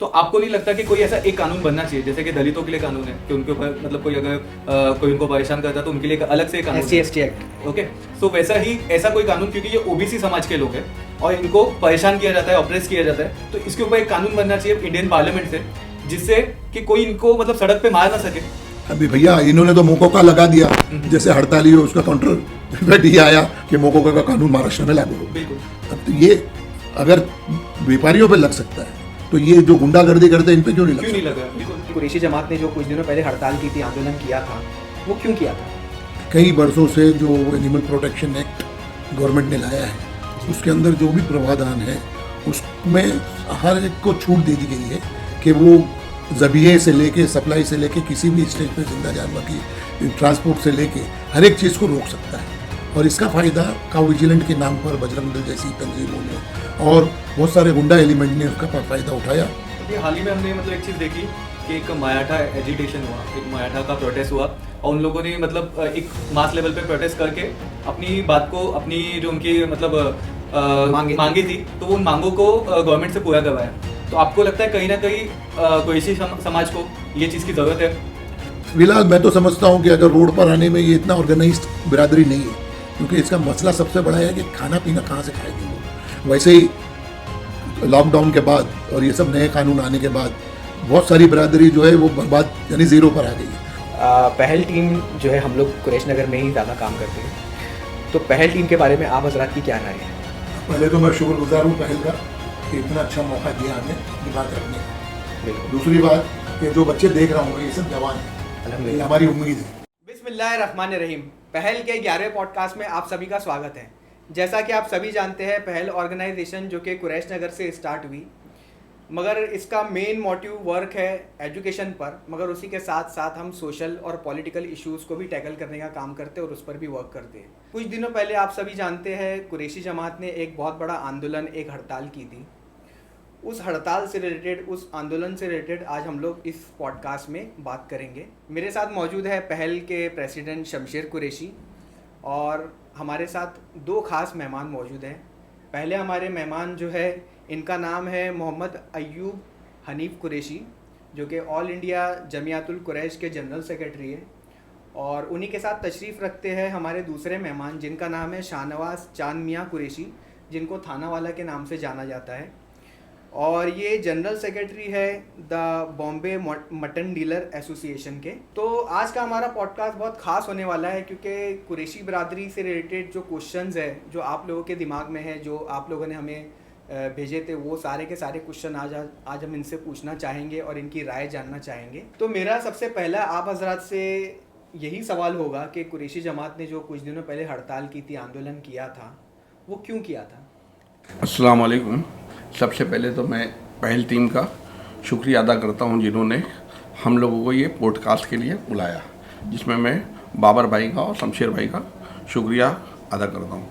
तो आपको नहीं लगता कि कोई ऐसा एक कानून बनना चाहिए, जैसे कि दलितों के लिए कानून है कि उनके ऊपर मतलब कोई अगर कोई उनको परेशान करता है तो उनके लिए एक अलग से कानून SC/ST एक्ट। ओके, सो वैसा ही ऐसा कोई कानून, क्योंकि ये ओबीसी समाज के लोग हैं और इनको परेशान किया जाता है, ऑप्रेस किया जाता है, तो इसके ऊपर एक कानून बनना चाहिए इंडियन पार्लियामेंट से, जिससे कि कोई इनको मतलब सड़क पे मार ना सके। अभी भैया इन्होंने तो मोकोका लगा दिया, जैसे हड़ताली हो उसका काउंटर ये आया कि मोकोका का कानून महाराष्ट्र में लागू हो। बिल्कुल। अब तो ये अगर व्यापारियों पे लग सकता है तो ये जो गुंडागर्दी करते हैं इन पे क्यों नहीं क्यों नहीं लगता? लगा? बिल्कुल। कुरैशी जमात ने जो कुछ दिनों पहले हड़ताल की थी, आंदोलन किया था, वो क्यों किया था? कई वर्षों से जो एनिमल प्रोटेक्शन एक्ट गवर्नमेंट ने लाया है उसके अंदर जो भी प्रावधान है उसमें हर एक को छूट दे दी गई है कि वो ज़बीहे से लेके सप्लाई से लेके किसी भी स्टेज पे जिंदा जानवर की ट्रांसपोर्ट से लेके हर एक चीज़ को रोक सकता है। और इसका फ़ायदा काउ विजिलेंट के नाम पर बजरंग दल जैसी तंजीमों ने और बहुत सारे गुंडा एलिमेंट ने उसका फ़ायदा उठाया। अभी हाल ही में हमने मतलब एक चीज़ देखी कि एक मायाठा एजिटेशन हुआ, एक मायाठा का प्रोटेस्ट हुआ और उन लोगों ने मतलब एक मास लेवल पे प्रोटेस्ट करके अपनी बात को, अपनी जो उनकी मतलब मांगी थी, तो वो उन मांगों को गवर्नमेंट से पूरा करवाया। तो आपको लगता है कहीं ना कहीं कुरैशी समाज को ये चीज़ की ज़रूरत है? फिलहाल मैं तो समझता हूँ कि अगर रोड पर आने में ये इतना ऑर्गेनाइज्ड बिरादरी नहीं है, क्योंकि इसका मसला सबसे बड़ा है कि खाना पीना कहाँ से खाएंगे लोग। वैसे ही लॉकडाउन के बाद और ये सब नए कानून आने के बाद बहुत सारी बिरादरी जो है वो बर्बाद यानी ज़ीरो पर आ गई है। पहल टीम जो है, हम लोग कुरैश नगर में ही ज़्यादा काम करते हैं, तो पहल टीम के बारे में आप हजरात की क्या राय है? पहले तो मैं शुक्रगुजार हूँ पहल का कि इतना अच्छा मौका दिया हमें ये बात रखने का। बिल्कुल। दूसरी बात कि जो बच्चे देख रहा हूँ ये सब जवान हैं, ये हमारी उम्मीद है। बिस्मिल्लाहिर्रहमानिर्रहीम। पहल के 11वें पॉडकास्ट में आप सभी का स्वागत है। जैसा कि आप सभी जानते हैं, पहल ऑर्गेनाइजेशन जो कि कुरैश नगर से स्टार्ट हुई, मगर इसका मेन मोटिव वर्क है एजुकेशन पर, मगर उसी के साथ साथ हम सोशल और पॉलिटिकल इश्यूज़ को भी टैकल करने का काम करते हैं और उस पर भी वर्क करते हैं। कुछ दिनों पहले आप सभी जानते हैं कुरैशी जमात ने एक बहुत बड़ा आंदोलन, एक हड़ताल की थी। उस हड़ताल से रिलेटेड, उस आंदोलन से रिलेटेड आज हम लोग इस पॉडकास्ट में बात करेंगे। मेरे साथ मौजूद है पहल के प्रेसिडेंट शमशेर कुरैशी और हमारे साथ दो ख़ास मेहमान मौजूद हैं। पहले हमारे मेहमान जो है, इनका नाम है मोहम्मद अय्यूब हनीफ कुरैशी, जो कि ऑल इंडिया जमियातुल कुरैश के जनरल सेक्रेटरी है। और उन्हीं के साथ तशरीफ़ रखते हैं हमारे दूसरे मेहमान, जिनका नाम है शाहनवाज चांद मियाँ कुरैशी, जिनको थाना वाला के नाम से जाना जाता है। और ये जनरल सेक्रेटरी है the Bombay mutton dealer association के। तो आज का हमारा पॉडकास्ट बहुत ख़ास होने वाला है, क्योंकि कुरैशी बरादरी से रिलेटेड जो क्वेश्चंस है जो आप लोगों के दिमाग में है, जो आप लोगों ने हमें भेजे थे, वो सारे के सारे क्वेश्चन आज हम इनसे पूछना चाहेंगे और इनकी राय जानना चाहेंगे। तो मेरा सबसे पहला आप हजरात से यही सवाल होगा कि कुरैशी जमात ने जो कुछ दिनों पहले हड़ताल की थी, आंदोलन किया था, वो क्यों किया था? अस्सलाम वालेकुम। सबसे पहले तो मैं पहल टीम का शुक्रिया अदा करता हूं जिन्होंने हम लोगों को ये पॉडकास्ट के लिए बुलाया, जिसमें मैं बाबर भाई का और शमशेर भाई का शुक्रिया अदा करता हूं।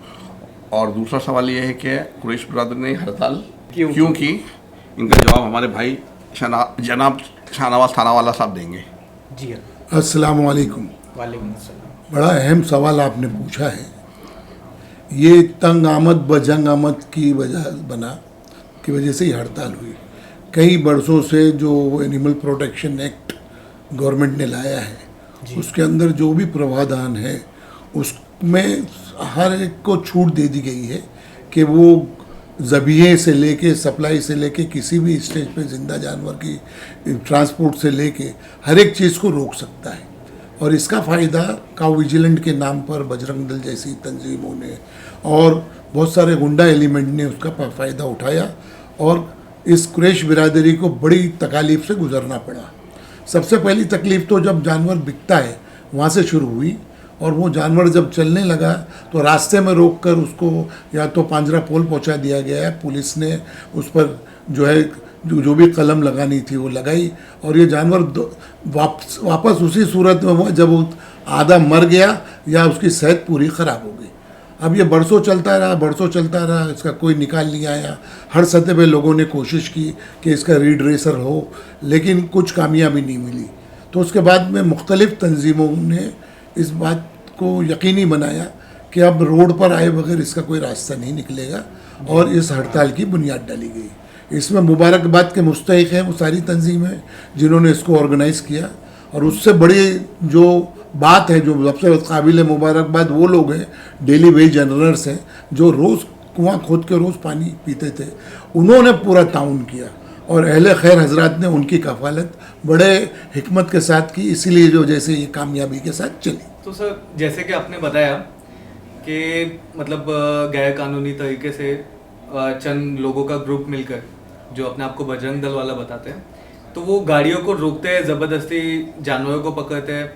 और दूसरा सवाल ये है कि कुरैश बरादरी ने हड़ताल क्यों की, इनका जवाब हमारे भाई जनाब शाहनवाज थाना वाला साहब देंगे। जी हाँ। अस्सलाम वालेकुम। वालेकुम अस्सलाम। बड़ा अहम सवाल आपने पूछा है। ये तंग आमद बजंग आमद की वजह से ही हड़ताल हुई। कई वर्षों से जो एनिमल प्रोटेक्शन एक्ट गवर्नमेंट ने लाया है उसके अंदर जो भी प्रावधान है उसमें हर एक को छूट दे दी गई है कि वो ज़बीहे से लेके सप्लाई से लेके किसी भी स्टेज पे जिंदा जानवर की ट्रांसपोर्ट से लेके हर एक चीज़ को रोक सकता है। और इसका फ़ायदा काउ विजिलेंट के नाम पर बजरंग दल जैसी तंजीमों ने और बहुत सारे गुंडा एलिमेंट ने उसका फ़ायदा उठाया और इस कुरैश बिरादरी को बड़ी तकालीफ से गुजरना पड़ा। सबसे पहली तकलीफ़ तो जब जानवर बिकता है वहाँ से शुरू हुई, और वो जानवर जब चलने लगा तो रास्ते में रोककर उसको या तो पांजरा पोल पहुँचा दिया गया है, पुलिस ने उस पर जो है जो भी कलम लगानी थी वो लगाई, और ये जानवर वापस उसी सूरत में हुआ जब वो आधा मर गया या उसकी सेहत पूरी ख़राब हो गई। अब ये बरसों चलता रहा, इसका कोई निकाल नहीं आया। हर सतह पे लोगों ने कोशिश की कि इसका रीड्रेसर हो, लेकिन कुछ कामयाबी नहीं मिली। तो उसके बाद में मुख्तलिफ़ तंजीमों ने इस बात को यकीनी बनाया कि अब रोड पर आए बगैर इसका कोई रास्ता नहीं निकलेगा, और इस हड़ताल की बुनियाद डाली गई। इसमें मुबारकबाद के मुस्तहिक हैं वो सारी तंजीमें जिन्होंने इसको ऑर्गेनाइज़ किया, और उससे बड़ी जो बात है, जो सबसे काबिल मुबारकबाद वो लोग हैं, डेली वेज अर्नर्स हैं, जो रोज़ कुआं खोद के रोज़ पानी पीते थे, उन्होंने पूरा ताउन किया और अहले खैर हजरात ने उनकी कफालत बड़े हिकमत के साथ की, इसीलिए जो जैसे ये कामयाबी के साथ चली। तो सर जैसे कि आपने बताया कि मतलब गैर कानूनी तरीके से चंद लोगों का ग्रुप मिलकर जो अपने आप को बजरंग दल वाला बताते हैं, तो वो गाड़ियों को रोकते हैं, ज़बरदस्ती जानवरों को पकड़ते हैं,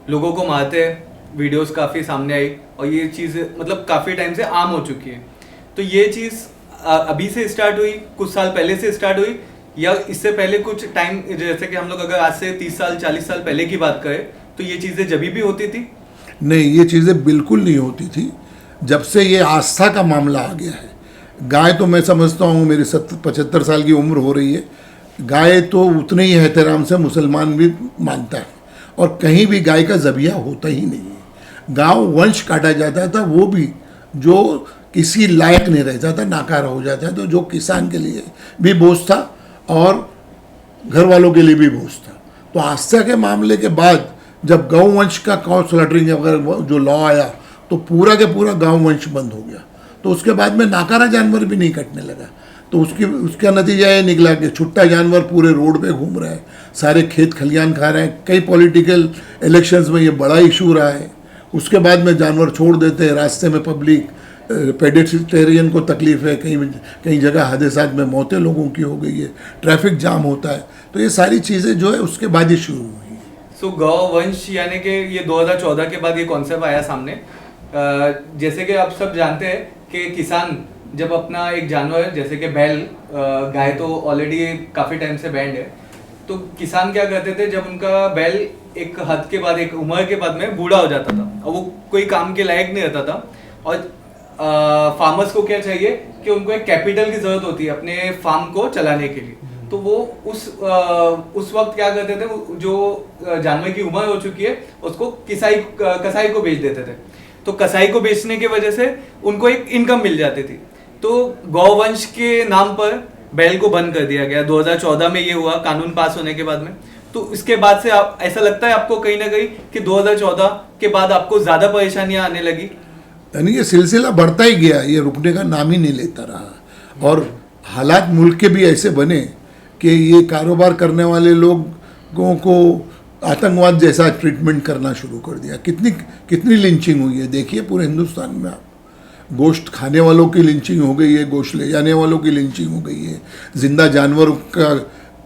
लोगों को मारते हैं। वीडियोस काफ़ी सामने आई और ये चीज़ मतलब काफ़ी टाइम से आम हो चुकी है। तो ये चीज़ अभी से स्टार्ट हुई, कुछ साल पहले से स्टार्ट हुई, या इससे पहले कुछ टाइम, जैसे कि हम लोग अगर आज से 30 साल 40 साल पहले की बात करें तो ये चीज़ें जभी भी होती थी? नहीं, ये चीज़ें बिल्कुल नहीं होती थी। जब से ये आस्था का मामला आ गया है, गाय तो मैं समझता हूँ मेरी 75 साल की उम्र हो रही है, गाय तो उतने ही एहतराम से मुसलमान भी मानता है, और कहीं भी गाय का ज़बिया होता ही नहीं है। गांव वंश काटा जाता था, वो भी जो किसी लायक नहीं रहता था, नाकारा हो जाता था, तो जो किसान के लिए भी बोझ था और घर वालों के लिए भी बोझ था। तो आस्था के मामले के बाद जब गौ वंश का काउ स्लॉटरिंग वगैरह जो लॉ आया, तो पूरा के पूरा गाँव वंश बंद हो गया। तो उसके बाद में नाकारा जानवर भी नहीं कटने लगा। तो उसका नतीजा ये निकला कि छुट्टा जानवर पूरे रोड पे घूम रहा है, सारे खेत खलियान खा रहे हैं। कई पॉलिटिकल इलेक्शंस में ये बड़ा इशू रहा है। उसके बाद में जानवर छोड़ देते हैं रास्ते में, पब्लिक पेडेस्ट्रियन को तकलीफ है, कई जगह हादसात में मौतें लोगों की हो गई है, ट्रैफिक जाम होता है। तो ये सारी चीज़ें जो है उसके बाद ही शुरू हुई। सो गौ वंश यानी कि ये 2014 के बाद ये कॉन्सेप्ट आया सामने। जैसे कि आप सब जानते हैं कि किसान जब अपना एक जानवर जैसे कि बैल, गाय तो ऑलरेडी काफ़ी टाइम से बैंड है, तो किसान क्या करते थे, जब उनका बैल एक हद के बाद, एक उम्र के बाद में बूढ़ा हो जाता था और वो कोई काम के लायक नहीं रहता था, और फार्मर्स को क्या चाहिए कि उनको एक कैपिटल की जरूरत होती है अपने फार्म को चलाने के लिए। तो वो उस वक्त क्या करते थे, जो जानवर की उम्र हो चुकी है उसको कसाई को बेच देते थे। तो कसाई को बेचने की वजह से उनको एक इनकम मिल जाती थी। तो गौवंश के नाम पर बैल को बंद कर दिया गया। 2014 में ये हुआ, कानून पास होने के बाद में। तो इसके बाद से आप ऐसा लगता है आपको कहीं ना कहीं कि 2014 के बाद आपको ज्यादा परेशानियां आने लगी? यानी ये सिलसिला बढ़ता ही गया, ये रुकने का नाम ही नहीं लेता रहा। और हालात मुल्क के भी ऐसे बने कि ये कारोबार करने वाले लोगों को आतंकवाद जैसा ट्रीटमेंट करना शुरू कर दिया। कितनी लिंचिंग हुई है देखिए पूरे हिंदुस्तान में। आप गोश्त खाने वालों की लिंचिंग हो गई है, गोश्त ले जाने वालों की लिंचिंग हो गई है, जिंदा जानवर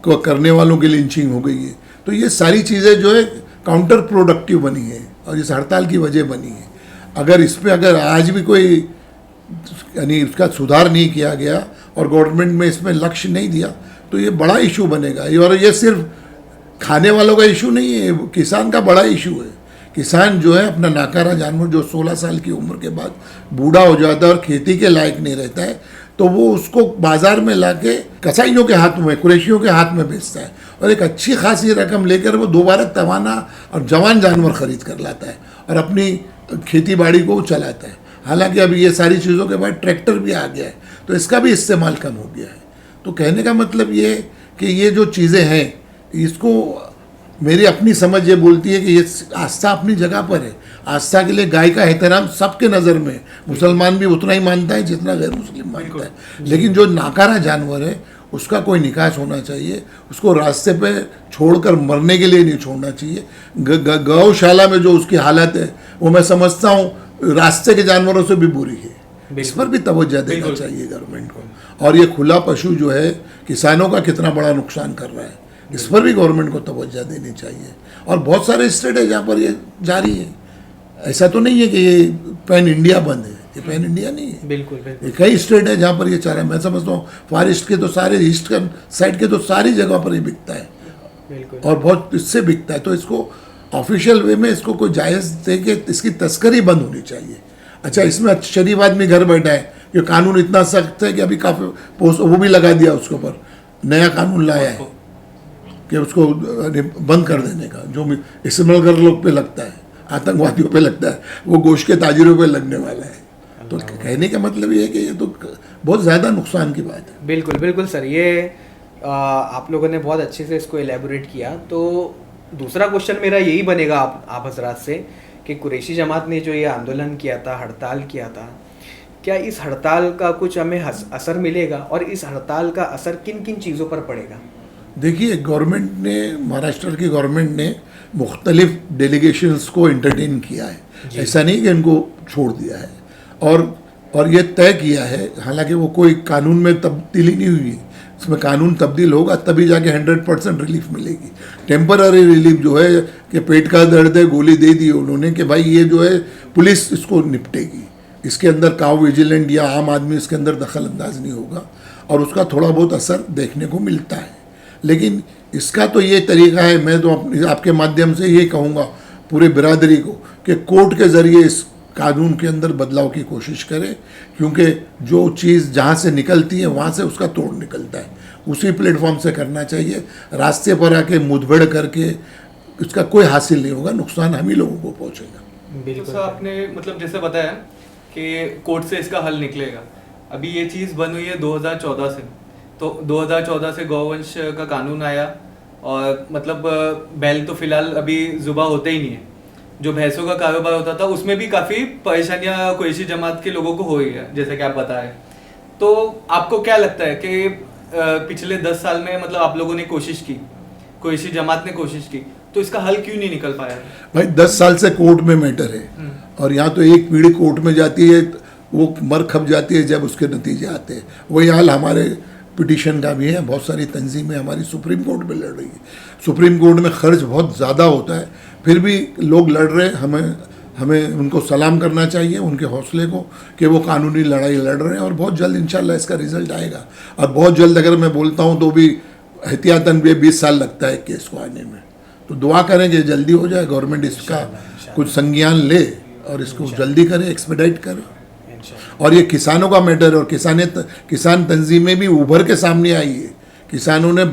को करने वालों की लिंचिंग हो गई है। तो ये सारी चीज़ें जो है काउंटर प्रोडक्टिव बनी है और इस हड़ताल की वजह बनी है। अगर आज भी कोई यानी उसका सुधार नहीं किया गया और गवर्नमेंट में इसमें लक्ष्य नहीं दिया, तो ये बड़ा इशू बनेगा। और ये सिर्फ खाने वालों का इशू नहीं है, किसान का बड़ा इशू है। किसान जो है अपना नाकारा जानवर जो 16 साल की उम्र के बाद बूढ़ा हो जाता है और खेती के लायक नहीं रहता है, तो वो उसको बाजार में लाके कसाईयों के हाथ में, कुरैशियों के हाथ में बेचता है और एक अच्छी खासी रकम लेकर वो दोबारा तवाना और जवान जानवर खरीद कर लाता है और अपनी खेती बाड़ी को चलाता है। हालांकि अभी ये सारी चीज़ों के बाद ट्रैक्टर भी आ गया है, तो इसका भी इस्तेमाल कम हो गया है। तो कहने का मतलब ये कि ये जो चीज़ें हैं, इसको मेरी अपनी समझ ये बोलती है कि ये आस्था अपनी जगह पर है। आस्था के लिए गाय का एहतराम सबके नज़र में, मुसलमान भी उतना ही मानता है जितना गैर मुस्लिम मानता है। लेकिन जो नाकारा जानवर है उसका कोई निकास होना चाहिए, उसको रास्ते पे छोड़कर मरने के लिए नहीं छोड़ना चाहिए। गौशाला में जो उसकी हालत है वो मैं समझता हूँ रास्ते के जानवरों से भी बुरी है। इस पर भी तवज्जो देना चाहिए गवर्नमेंट को। और ये खुला पशु जो है किसानों का कितना बड़ा नुकसान कर रहा है, इस पर भी गवर्नमेंट को तवज्जो देनी चाहिए। और बहुत सारे स्टेट है जहाँ पर ये जारी है। ऐसा तो नहीं है कि ये पैन इंडिया बंद है, ये पैन इंडिया नहीं है। बिल्कुल ये कई स्टेट है जहाँ पर ये चारा, मैं समझता हूँ फार ईस्ट के तो सारे, ईस्टर्न साइड के तो सारी जगह पर ये बिकता है बिल्कुल। और बहुत इससे बिकता है। तो इसको ऑफिशियल वे में इसको कोई जायज़ दे के इसकी तस्करी बंद होनी चाहिए। अच्छा, इसमें शरीफ आदमी घर बैठा है कि कानून इतना सख्त है कि अभी काफ़ी वो भी लगा दिया, उसके ऊपर नया कानून लाया है कि उसको बंद कर देने का। जो स्मगलर लोग पे लगता है, आतंकवादियों पे लगता है, वो गोश्त के ताजिरों पे लगने वाला है। तो कहने का मतलब ये है कि ये तो बहुत ज़्यादा नुकसान की बात है। बिल्कुल बिल्कुल सर, ये आप लोगों ने बहुत अच्छे से इसको एलेबोरेट किया। तो दूसरा क्वेश्चन मेरा यही बनेगा आप हजरात से कि कुरैशी जमात ने जो ये आंदोलन किया था, हड़ताल किया था, क्या इस हड़ताल का कुछ हमें असर मिलेगा और इस हड़ताल का असर किन किन चीज़ों पर पड़ेगा? देखिए, गवर्नमेंट ने, महाराष्ट्र की गवर्नमेंट ने मुख्तलिफ डेलीगेशंस को एंटरटेन किया है, ऐसा नहीं कि इनको छोड़ दिया है। और ये तय किया है, हालांकि वो कोई कानून में तब्दीली नहीं हुई, इसमें कानून तब्दील होगा तभी जाके 100% रिलीफ मिलेगी। टेम्पररी रिलीफ जो है कि पेट का दर्द है, गोली दे दी उन्होंने कि भाई ये जो है पुलिस इसको निपटेगी, इसके अंदर काउ विजिलेंट या आम आदमी इसके अंदर दखल अंदाज नहीं होगा, और उसका थोड़ा बहुत असर देखने को मिलता है। लेकिन इसका तो ये तरीका है, मैं तो आपके माध्यम से ये कहूँगा पूरे बिरादरी को कि कोर्ट के ज़रिए इस कानून के अंदर बदलाव की कोशिश करें, क्योंकि जो चीज़ जहाँ से निकलती है वहाँ से उसका तोड़ निकलता है, उसी प्लेटफॉर्म से करना चाहिए। रास्ते पर आके मुठभेड़ करके इसका कोई हासिल नहीं होगा, नुकसान हम ही लोगों को पहुँचेगा। तो सर आपने मतलब जैसे बताया कि कोर्ट से इसका हल निकलेगा। अभी ये चीज़ बन हुई है 2014 से, तो 2014 से गौवंश का कानून आया और मतलब बैल तो फिलहाल अभी जुबा होते ही नहीं है। जो भैंसों का कारोबार होता था उसमें भी काफ़ी परेशानियां कुरैशी जमात के लोगों को हो रही है, जैसे कि आप बताएं। तो आपको क्या लगता है कि पिछले 10 साल में मतलब आप लोगों ने कोशिश की, कुरैशी जमात ने कोशिश की, तो इसका हल क्यों नहीं निकल पाया? भाई 10 साल से कोर्ट में मैटर है, और यहाँ तो एक पीढ़ी कोर्ट में जाती है, वो मर खप जाती है जब उसके नतीजे आते हैं। वही हाल हमारे पिटीशन का भी है। बहुत सारी तंजीमें हमारी सुप्रीम कोर्ट में लड़ रही है, सुप्रीम कोर्ट में खर्च बहुत ज़्यादा होता है, फिर भी लोग लड़ रहे हैं। हमें उनको सलाम करना चाहिए, उनके हौसले को, कि वो कानूनी लड़ाई लड़ रहे हैं, और बहुत जल्द इंशाल्लाह इसका रिजल्ट आएगा। और बहुत जल्द, अगर मैं बोलता हूँ तो भी एहतियातन भी 20 साल लगता है केस को आने में, तो दुआ करें कि जल्दी हो जाए, गवर्नमेंट इसका कुछ संज्ञान ले और इसको जल्दी करे, एक्सपेडाइट करे। और ये किसानों का मैटर है, और किसान तंजीमें भी उभर के सामने आई है। किसानों ने,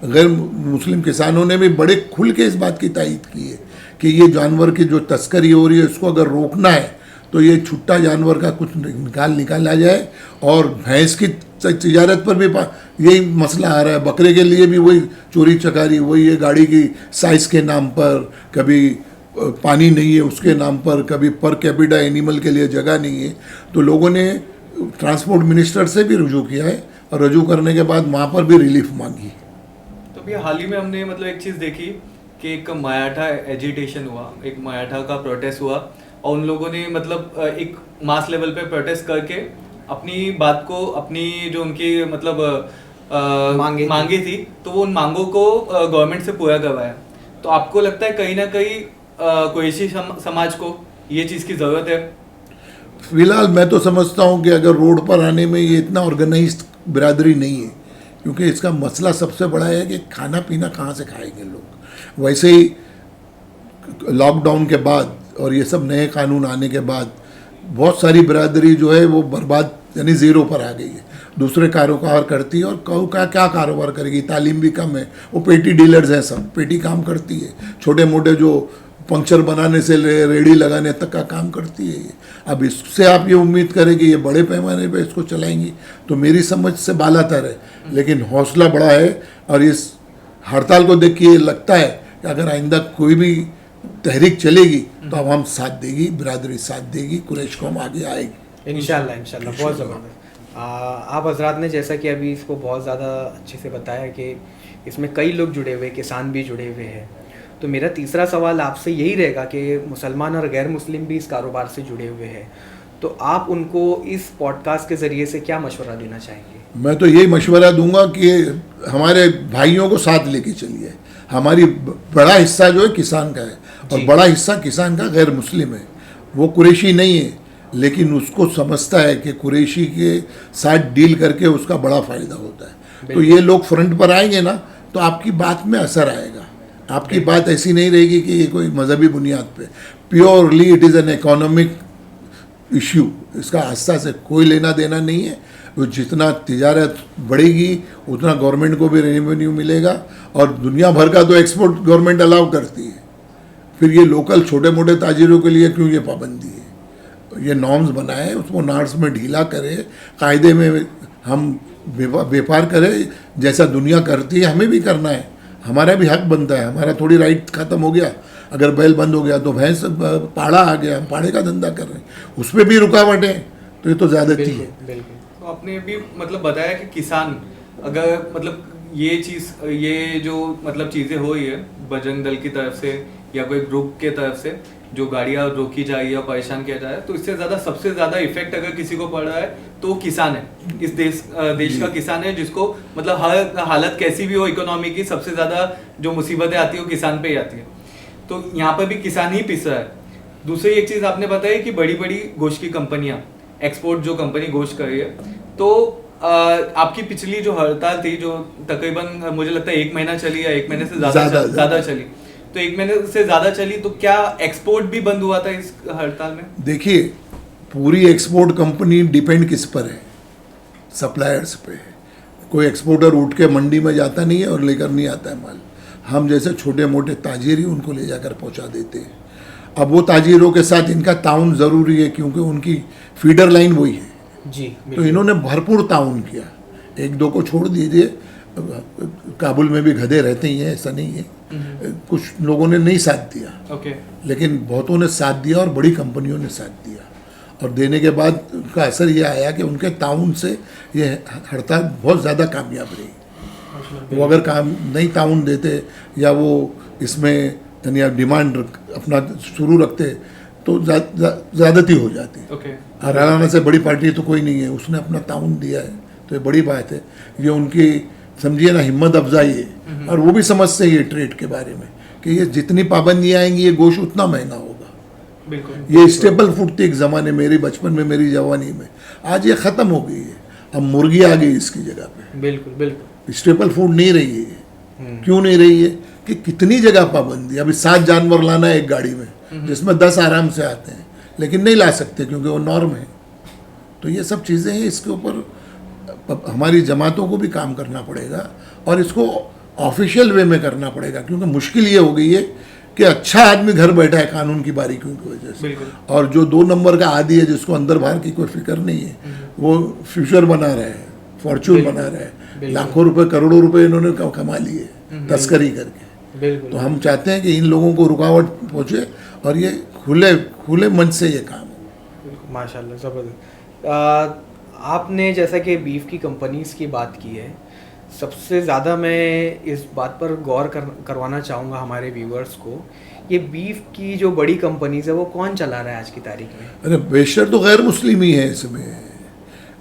गैर मुस्लिम किसानों ने भी बड़े खुल के इस बात की तायीद की है कि ये जानवर की जो तस्करी हो रही है इसको अगर रोकना है तो ये छुट्टा जानवर का कुछ निकाला जाए। और भैंस की तिजारत पर भी यही मसला आ रहा है, बकरे के लिए भी वही चोरी चकारी, वही है गाड़ी की साइज़ के नाम पर, कभी पानी नहीं है उसके नाम पर, कभी पर कैपिटा एनिमल के लिए जगह नहीं है। तो लोगों ने ट्रांसपोर्ट मिनिस्टर से भी रुजू किया है, और रुजू करने के बाद वहाँ पर भी रिलीफ मांगी। तो भैया हाल ही में हमने मतलब एक चीज़ देखी कि एक मराठा एजिटेशन हुआ, एक मराठा का प्रोटेस्ट हुआ, और उन लोगों ने मतलब एक मास लेवल पे प्रोटेस्ट करके अपनी बात को, अपनी जो उनकी मतलब मांगे थी, तो वो उन मांगों को गवर्नमेंट से पूरा करवाया। तो आपको लगता है कहीं ना कहीं कुरैशी समाज को ये चीज़ की ज़रूरत है? फिलहाल मैं तो समझता हूँ कि अगर रोड पर आने में ये इतना ऑर्गेनाइज्ड बिरादरी नहीं है, क्योंकि इसका मसला सबसे बड़ा है कि खाना पीना कहाँ से खाएंगे लोग। वैसे ही लॉकडाउन के बाद और ये सब नए कानून आने के बाद बहुत सारी बिरादरी जो है वो बर्बाद, यानी ज़ीरो पर आ गई है। दूसरे कारोबार करती है, और क्या कारोबार करेगी, तालीम भी कम है, वो पेटी डीलर्स हैं, सब पेटी काम करती है, छोटे मोटे जो पंक्चर बनाने से रेडी लगाने तक का काम करती है ये। अब इससे आप ये उम्मीद करें कि ये बड़े पैमाने पे इसको चलाएंगी, तो मेरी समझ से बालातर है, लेकिन हौसला बड़ा है। और इस हड़ताल को देख के ये लगता है कि अगर आइंदा कोई भी तहरीक चलेगी तो अब हम साथ देगी, बिरादरी साथ देगी, कुरैश कौम आगे आएगी इंशाल्लाह इंशाल्लाह। बहुत ज़बरदस्त। आप हजरात ने जैसा कि अभी इसको बहुत ज़्यादा अच्छे से बताया कि इसमें कई लोग जुड़े हुए, किसान भी जुड़े हुए हैं। तो मेरा तीसरा सवाल आपसे यही रहेगा कि मुसलमान और गैर मुस्लिम भी इस कारोबार से जुड़े हुए हैं, तो आप उनको इस पॉडकास्ट के ज़रिए से क्या मशवरा देना चाहेंगे? मैं तो यही मशवरा दूंगा कि हमारे भाइयों को साथ लेके चलिए। हमारी बड़ा हिस्सा जो है किसान का है, और बड़ा हिस्सा किसान का गैर मुस्लिम है। वो कुरैशी नहीं है, लेकिन उसको समझता है कि कुरैशी के साथ डील करके उसका बड़ा फ़ायदा होता है। तो ये लोग फ्रंट पर आएंगे ना, तो आपकी बात में असर आएगा। आपकी बात ऐसी नहीं रहेगी कि ये कोई मजहबी बुनियाद पे, purely it is an economic issue. इसका आस्था से कोई लेना देना नहीं है। वो जितना तिजारत बढ़ेगी उतना गवर्नमेंट को भी रेवेन्यू मिलेगा, और दुनिया भर का तो एक्सपोर्ट गवर्नमेंट अलाउ करती है, फिर ये लोकल छोटे मोटे ताजिरों के लिए क्यों ये पाबंदी है? ये नॉर्म्स बनाए उसको नॉर्म्स में ढीला करे, कायदे में हम व्यापार करें जैसा दुनिया करती है हमें भी करना है, हमारा भी हक बनता है। हमारा थोड़ी राइट ख़त्म हो गया, अगर बैल बंद हो गया तो भैंस पाड़ा आ गया, हम पाड़े का धंधा कर रहे हैं, उस पर भी रुकावटें, तो ये तो ज़्यादती है। बिल्कुल। तो आपने भी मतलब बताया कि किसान अगर मतलब ये चीज़ ये जो मतलब चीज़ें हो रही है बजरंग दल की तरफ से या कोई ग्रुप के तरफ से जो गाड़ियाँ रोकी जाए या परेशान किया जाए, तो इससे ज़्यादा सबसे ज़्यादा इफेक्ट अगर किसी को पड़ रहा है तो वो किसान है, इस देश का किसान है, जिसको मतलब हर हालत कैसी भी हो इकोनॉमी की, सबसे ज़्यादा जो मुसीबतें आती है वो किसान पे ही आती है। तो यहाँ पर भी किसान ही पिस रहा है। दूसरी एक चीज़ आपने बताई कि बड़ी बड़ी गोश्त की कंपनियाँ, एक्सपोर्ट जो कंपनी गोश्त कर रही है, तो आपकी पिछली जो हड़ताल थी जो तकरीबन मुझे लगता है 1 महीना चली या 1 महीने से ज़्यादा चली, तो 1 महीने से ज़्यादा चली, तो क्या एक्सपोर्ट भी बंद हुआ था इस हड़ताल में? देखिए, पूरी एक्सपोर्ट कंपनी डिपेंड किस पर है? सप्लायर्स पे है। कोई एक्सपोर्टर उठ के मंडी में जाता नहीं है और लेकर नहीं आता है माल, हम जैसे छोटे मोटे ताजिर ही उनको ले जाकर पहुंचा देते हैं। अब वो ताजिरों के साथ इनका ताउन ज़रूरी है क्योंकि उनकी फीडर लाइन वही है जी। तो इन्होंने भरपूर ताउन किया। 1-2 को छोड़ दीजिए, काबुल में भी गधे रहते ही हैं, ऐसा नहीं है, कुछ लोगों ने नहीं साथ दिया, ओके, लेकिन बहुतों ने साथ दिया और बड़ी कंपनियों ने साथ दिया, और देने के बाद का असर ये आया कि उनके ताउन से ये हड़ताल बहुत ज़्यादा कामयाब रही। वो अगर काम नहीं ताउन देते या वो इसमें यानी डिमांड अपना शुरू रखते तो ज़्यादती हो जाती। ओके, हरियाणा से बड़ी पार्टी तो कोई नहीं है, उसने अपना ताउन दिया है, तो ये बड़ी बात है। ये उनकी समझिए ना हिम्मत अफजाई है, और वो भी समझते हैं ये ट्रेड के बारे में कि ये जितनी पाबंदियाँ आएंगी ये गोश्त उतना महंगा होगा। बिल्कुल। ये स्टेपल फूड थी एक ज़माने, मेरे बचपन में, मेरी जवानी में, आज ये ख़त्म हो गई है। अब मुर्गी आ गई इसकी जगह पे। बिल्कुल बिल्कुल। स्टेपल फूड नहीं रही है। क्यों नहीं रही है कि कितनी जगह पाबंदी। अभी 7 जानवर लाना है एक गाड़ी में जिसमें 10 आराम से आते हैं, लेकिन नहीं ला सकते क्योंकि वो नॉर्म है। तो ये सब चीज़ें हैं, इसके ऊपर हमारी जमातों को भी काम करना पड़ेगा और इसको ऑफिशियल वे में करना पड़ेगा, क्योंकि मुश्किल ये हो गई है कि अच्छा आदमी घर बैठा है कानून की बारीकियों की वजह से, और जो 2 नंबर का आदि है जिसको अंदर बाहर की कोई फिक्र नहीं है, वो फ्यूचर बना रहे हैं, फॉर्चून बना रहे हैं, लाखों रुपए करोड़ों रुपए इन्होंने कमा लिए तस्करी करके। तो हम चाहते हैं कि इन लोगों को रुकावट पहुँचे और ये खुले मन से ये काम हो। माशाल्लाह, ज़बरदस्त। आपने जैसा कि बीफ की कंपनीज़ की बात की है, सबसे ज़्यादा मैं इस बात पर गौर करवाना चाहूँगा हमारे व्यूअर्स को, ये बीफ की जो बड़ी कंपनीज़ है वो कौन चला रहा है आज की तारीख में? अरे बेशतर तो गैर मुस्लिम ही है, इसमें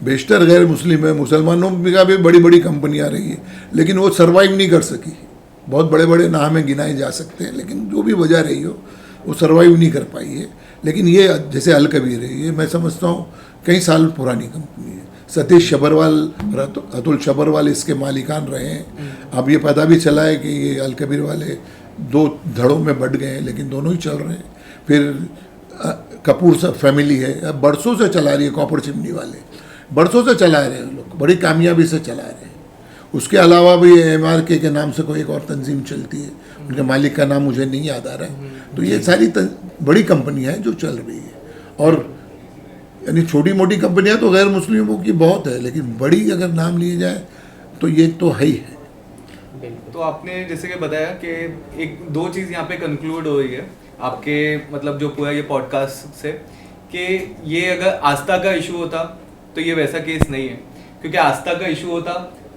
बेशतर गैर मुस्लिम है। मुसलमानों का भी बड़ी बड़ी कंपनी आ रही है, लेकिन वो सर्वाइव नहीं कर सकी। बहुत बड़े बड़े नाम में गिनाए जा सकते हैं, लेकिन जो भी वजह रही हो वो सर्वाइव नहीं कर पाई है। लेकिन ये जैसे अल कबीर है, ये मैं समझता हूँ कई साल पुरानी कंपनी है। सतीश शबरवाल, अतुल शबरवाल इसके मालिकान रहे हैं। अब ये पता भी चला है कि ये अल कबीर वाले 2 धड़ों में बट गए हैं, लेकिन दोनों ही चल रहे हैं। फिर कपूर फैमिली है, अब बरसों से चला रही है। कॉपर चिमनी वाले बरसों से चला रहे हैं लोग, बड़ी कामयाबी से चला रहे हैं। उसके अलावा भी MRK के नाम से कोई एक और तंजीम चलती है, उनके मालिक का नाम मुझे नहीं याद आ रहा है। तो ये सारी बड़ी कंपनियां हैं जो चल रही है, और यानी छोटी मोटी कंपनियां तो गैर मुस्लिमों की बहुत है, लेकिन बड़ी अगर नाम लिए जाए तो ये तो है ही है। तो आपने जैसे कि बताया कि 1-2 चीज़ यहाँ पे कंक्लूड हो रही है आपके मतलब जो पूरा ये पॉडकास्ट से, कि ये अगर आस्था का इशू होता तो ये वैसा केस नहीं है, क्योंकि आस्था का इशू होता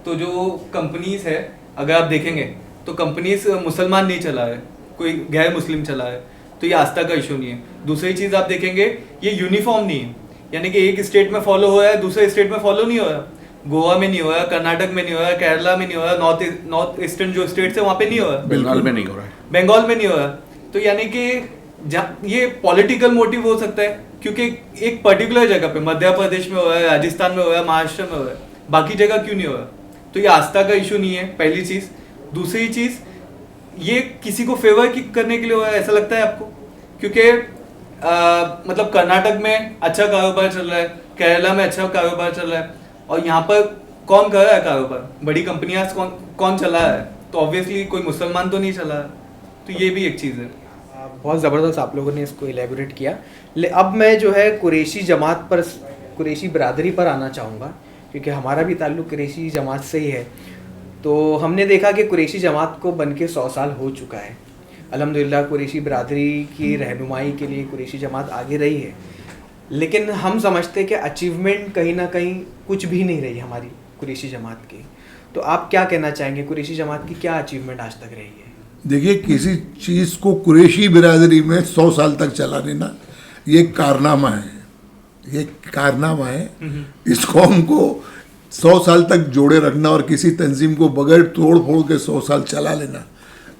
तो जो कंपनीज है अगर आप देखेंगे तो कंपनीज मुसलमान नहीं चला है, कोई गैर मुस्लिम चला है, तो ये आस्था का इशू नहीं है। दूसरी चीज़ आप देखेंगे ये यूनिफॉर्म नहीं है, यानी कि एक स्टेट में फॉलो हो रहा है दूसरे स्टेट में फॉलो नहीं हो रहा। गोवा में नहीं हो रहा, कर्नाटक में नहीं हो रहा, केरला में नहीं हो रहा, नॉर्थ ईस्टर्न जो स्टेट्स है वहाँ पे नहीं हो रहा, बंगाल में नहीं हो रहा है, बंगाल में नहीं हो रहा। तो यानी कि ये पॉलिटिकल मोटिव हो सकता है, क्योंकि एक पर्टिकुलर जगह पे मध्य प्रदेश में हो रहा है, राजस्थान में हो रहा है, महाराष्ट्र में हो रहा है, बाकी जगह क्यों नहीं हो रहा? तो ये आस्था का इशू नहीं है, पहली चीज़। दूसरी चीज़, ये किसी को फेवर करने के लिए हो रहा है, ऐसा लगता है आपको? क्योंकि मतलब कर्नाटक में अच्छा कारोबार चल रहा है, केरला में अच्छा कारोबार चल रहा है, और यहाँ पर कौन कर रहा है कारोबार? बड़ी कंपनियां कौन चला है? तो ऑब्वियसली कोई मुसलमान तो नहीं चला है। तो ये भी एक चीज़ है। बहुत ज़बरदस्त आप लोगों ने इसको इलेबोरेट किया। अब मैं जो है कुरैशी जमात पर, कुरैशी बरादरी पर आना चाहूँगा, क्योंकि हमारा भी ताल्लुक़ कुरैशी जमात से ही है। तो हमने देखा कि कुरैशी जमात को बन के 100 साल हो चुका है। अल्हम्दुलिल्लाह कुरैशी बरादरी की रहनुमाई के लिए कुरैशी जमात आगे रही है, लेकिन हम समझते हैं कि अचीवमेंट कहीं ना कहीं कुछ भी नहीं रही हमारी कुरैशी जमात की। तो आप क्या कहना चाहेंगे, कुरैशी जमात की क्या अचीवमेंट आज तक रही है? देखिए, किसी चीज़ को कुरैशी बिरादरी में 100 साल तक चला लेना, ये कारनामा है, ये कारनामा है। इस कौम को 100 साल तक जोड़े रखना और किसी तंजीम को बगैर तोड़ फोड़ के 100 साल चला लेना,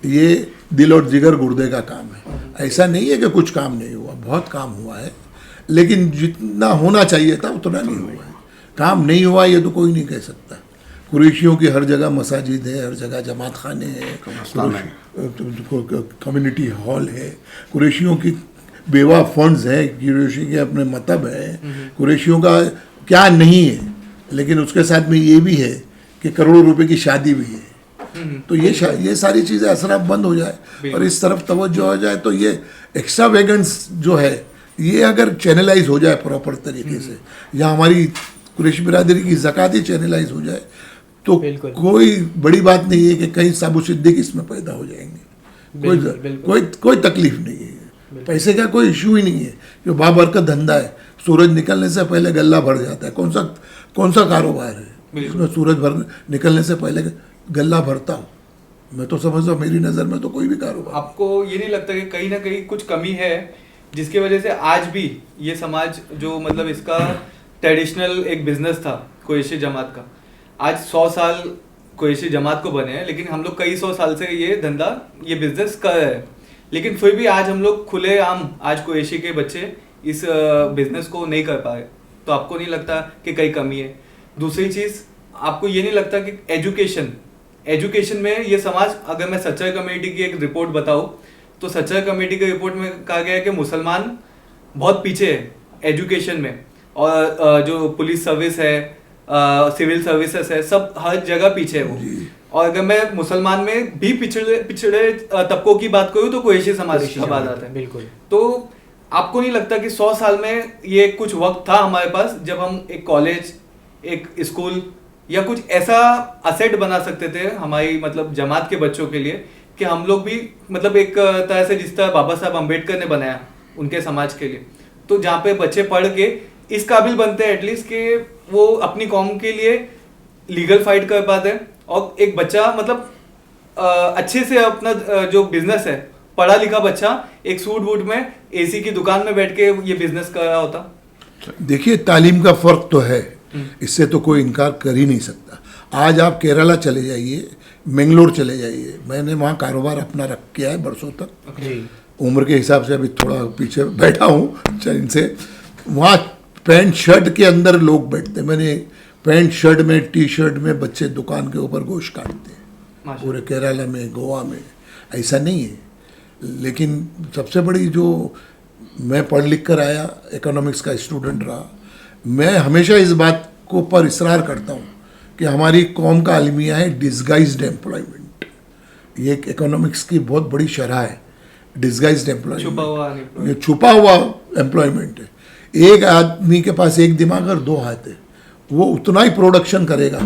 ये दिल और जिगर गुर्दे का काम है। ऐसा नहीं है कि कुछ काम नहीं हुआ, बहुत काम हुआ है, लेकिन जितना होना चाहिए था उतना नहीं हुआ है। काम नहीं हुआ ये तो कोई नहीं कह सकता। कुरैशियों की हर जगह मसाजिद है, हर जगह जमात खाने हैं, कम्युनिटी हॉल है, कुरैशियों की बेवा फंड्स हैं, कुरैशी के अपने मतब है, कुरैशियों का क्या नहीं है, लेकिन उसके साथ में ये भी है कि करोड़ों रुपए की शादी भी है। तो ये सारी चीज़ें असराफ बंद हो जाए और इस तरफ तवज्जो हो जाए, तो ये एक्स्ट्रा वेगन्स जो है ये अगर चैनलाइज हो जाए प्रॉपर तरीके से, या हमारी कुरैशी बिरादरी की ज़कात ही चैनलाइज हो जाए, तो कोई बड़ी बात नहीं है कि कहीं साबु सिद्दीक इसमें पैदा हो जाएंगे। कोई तकलीफ नहीं है, पैसे का कोई इशू ही नहीं है। जो बाबरकत धंधा है, सूरज निकलने से पहले गल्ला भर जाता है। कौन सा कारोबार है इसमें सूरज भर निकलने से पहले गल्ला भरता हूँ? मैं तो समझता हूँ, मेरी नज़र में तो कोई भी कारोबार। आपको ये नहीं लगता कि कहीं ना कहीं कुछ कमी है जिसकी वजह से आज भी ये समाज जो मतलब इसका ट्रेडिशनल एक बिजनेस था कुरैशी जमात का, आज 100 साल कुरैशी जमात को बने हैं, लेकिन हम लोग कई 100 साल से ये धंधा, ये बिजनेस कर रहे हैं, लेकिन फिर भी आज हम लोग खुले आम आज कुरैशी के बच्चे इस बिजनेस को नहीं कर पाए। तो आपको नहीं लगता कि कई कमी है? दूसरी चीज़, आपको ये नहीं लगता कि एजुकेशन में ये समाज, अगर मैं सच्चाई कमेटी की एक रिपोर्ट बताऊँ तो सच्चाई कमेटी की रिपोर्ट में कहा गया है कि मुसलमान बहुत पीछे है एजुकेशन में, और जो पुलिस सर्विस है, सिविल सर्विसेज है, सब हर जगह पीछे है वो। और अगर मैं मुसलमान में भी पिछड़े तबकों की बात करूँ तो कुरैशी समाज का बात आता है। बिल्कुल। तो आपको नहीं लगता कि 100 साल में ये कुछ वक्त था हमारे पास जब हम एक कॉलेज, एक स्कूल या कुछ ऐसा असेट बना सकते थे हमारी मतलब जमात के बच्चों के लिए, कि हम लोग भी मतलब एक तरह से जिस तरह बाबा साहब अम्बेडकर ने बनाया उनके समाज के लिए, तो जहाँ पे बच्चे पढ़ के इस काबिल बनते हैं एटलीस्ट कि वो अपनी कौम के लिए लीगल फाइट कर पाते हैं, और एक बच्चा मतलब अच्छे से अपना जो बिजनेस है, पढ़ा लिखा बच्चा एक सूट बूट में एसी की दुकान में बैठ के ये बिजनेस कर रहा होता। देखिए, तालीम का फ़र्क तो है, इससे तो कोई इनकार कर ही नहीं सकता। आज आप केरला चले जाइए, मैंगलोर चले जाइए, मैंने वहाँ कारोबार अपना रख किया है बरसों तक, उम्र के हिसाब से अभी थोड़ा पीछे बैठा हूँ इनसे। वहाँ पैंट शर्ट के अंदर लोग बैठते, मैंने पैंट शर्ट में, टी शर्ट में बच्चे दुकान के ऊपर गोश्त काटते हैं पूरे केरला में, गोवा में। ऐसा नहीं है, लेकिन सबसे बड़ी जो, मैं पढ़ लिख कर आया, इकोनॉमिक्स का स्टूडेंट रहा, मैं हमेशा इस बात को पर इसरार करता हूँ कि हमारी कौम का अलमिया है डिस्गाइज्ड एम्प्लॉयमेंट। ये एक इकोनॉमिक्स की बहुत बड़ी शरह है, डिस्गाइज्ड एम्प्लॉयमेंट। ये छुपा हुआ एम्प्लॉयमेंट है। एक आदमी के पास एक दिमाग और 2 हाथ है, वो उतना ही प्रोडक्शन करेगा,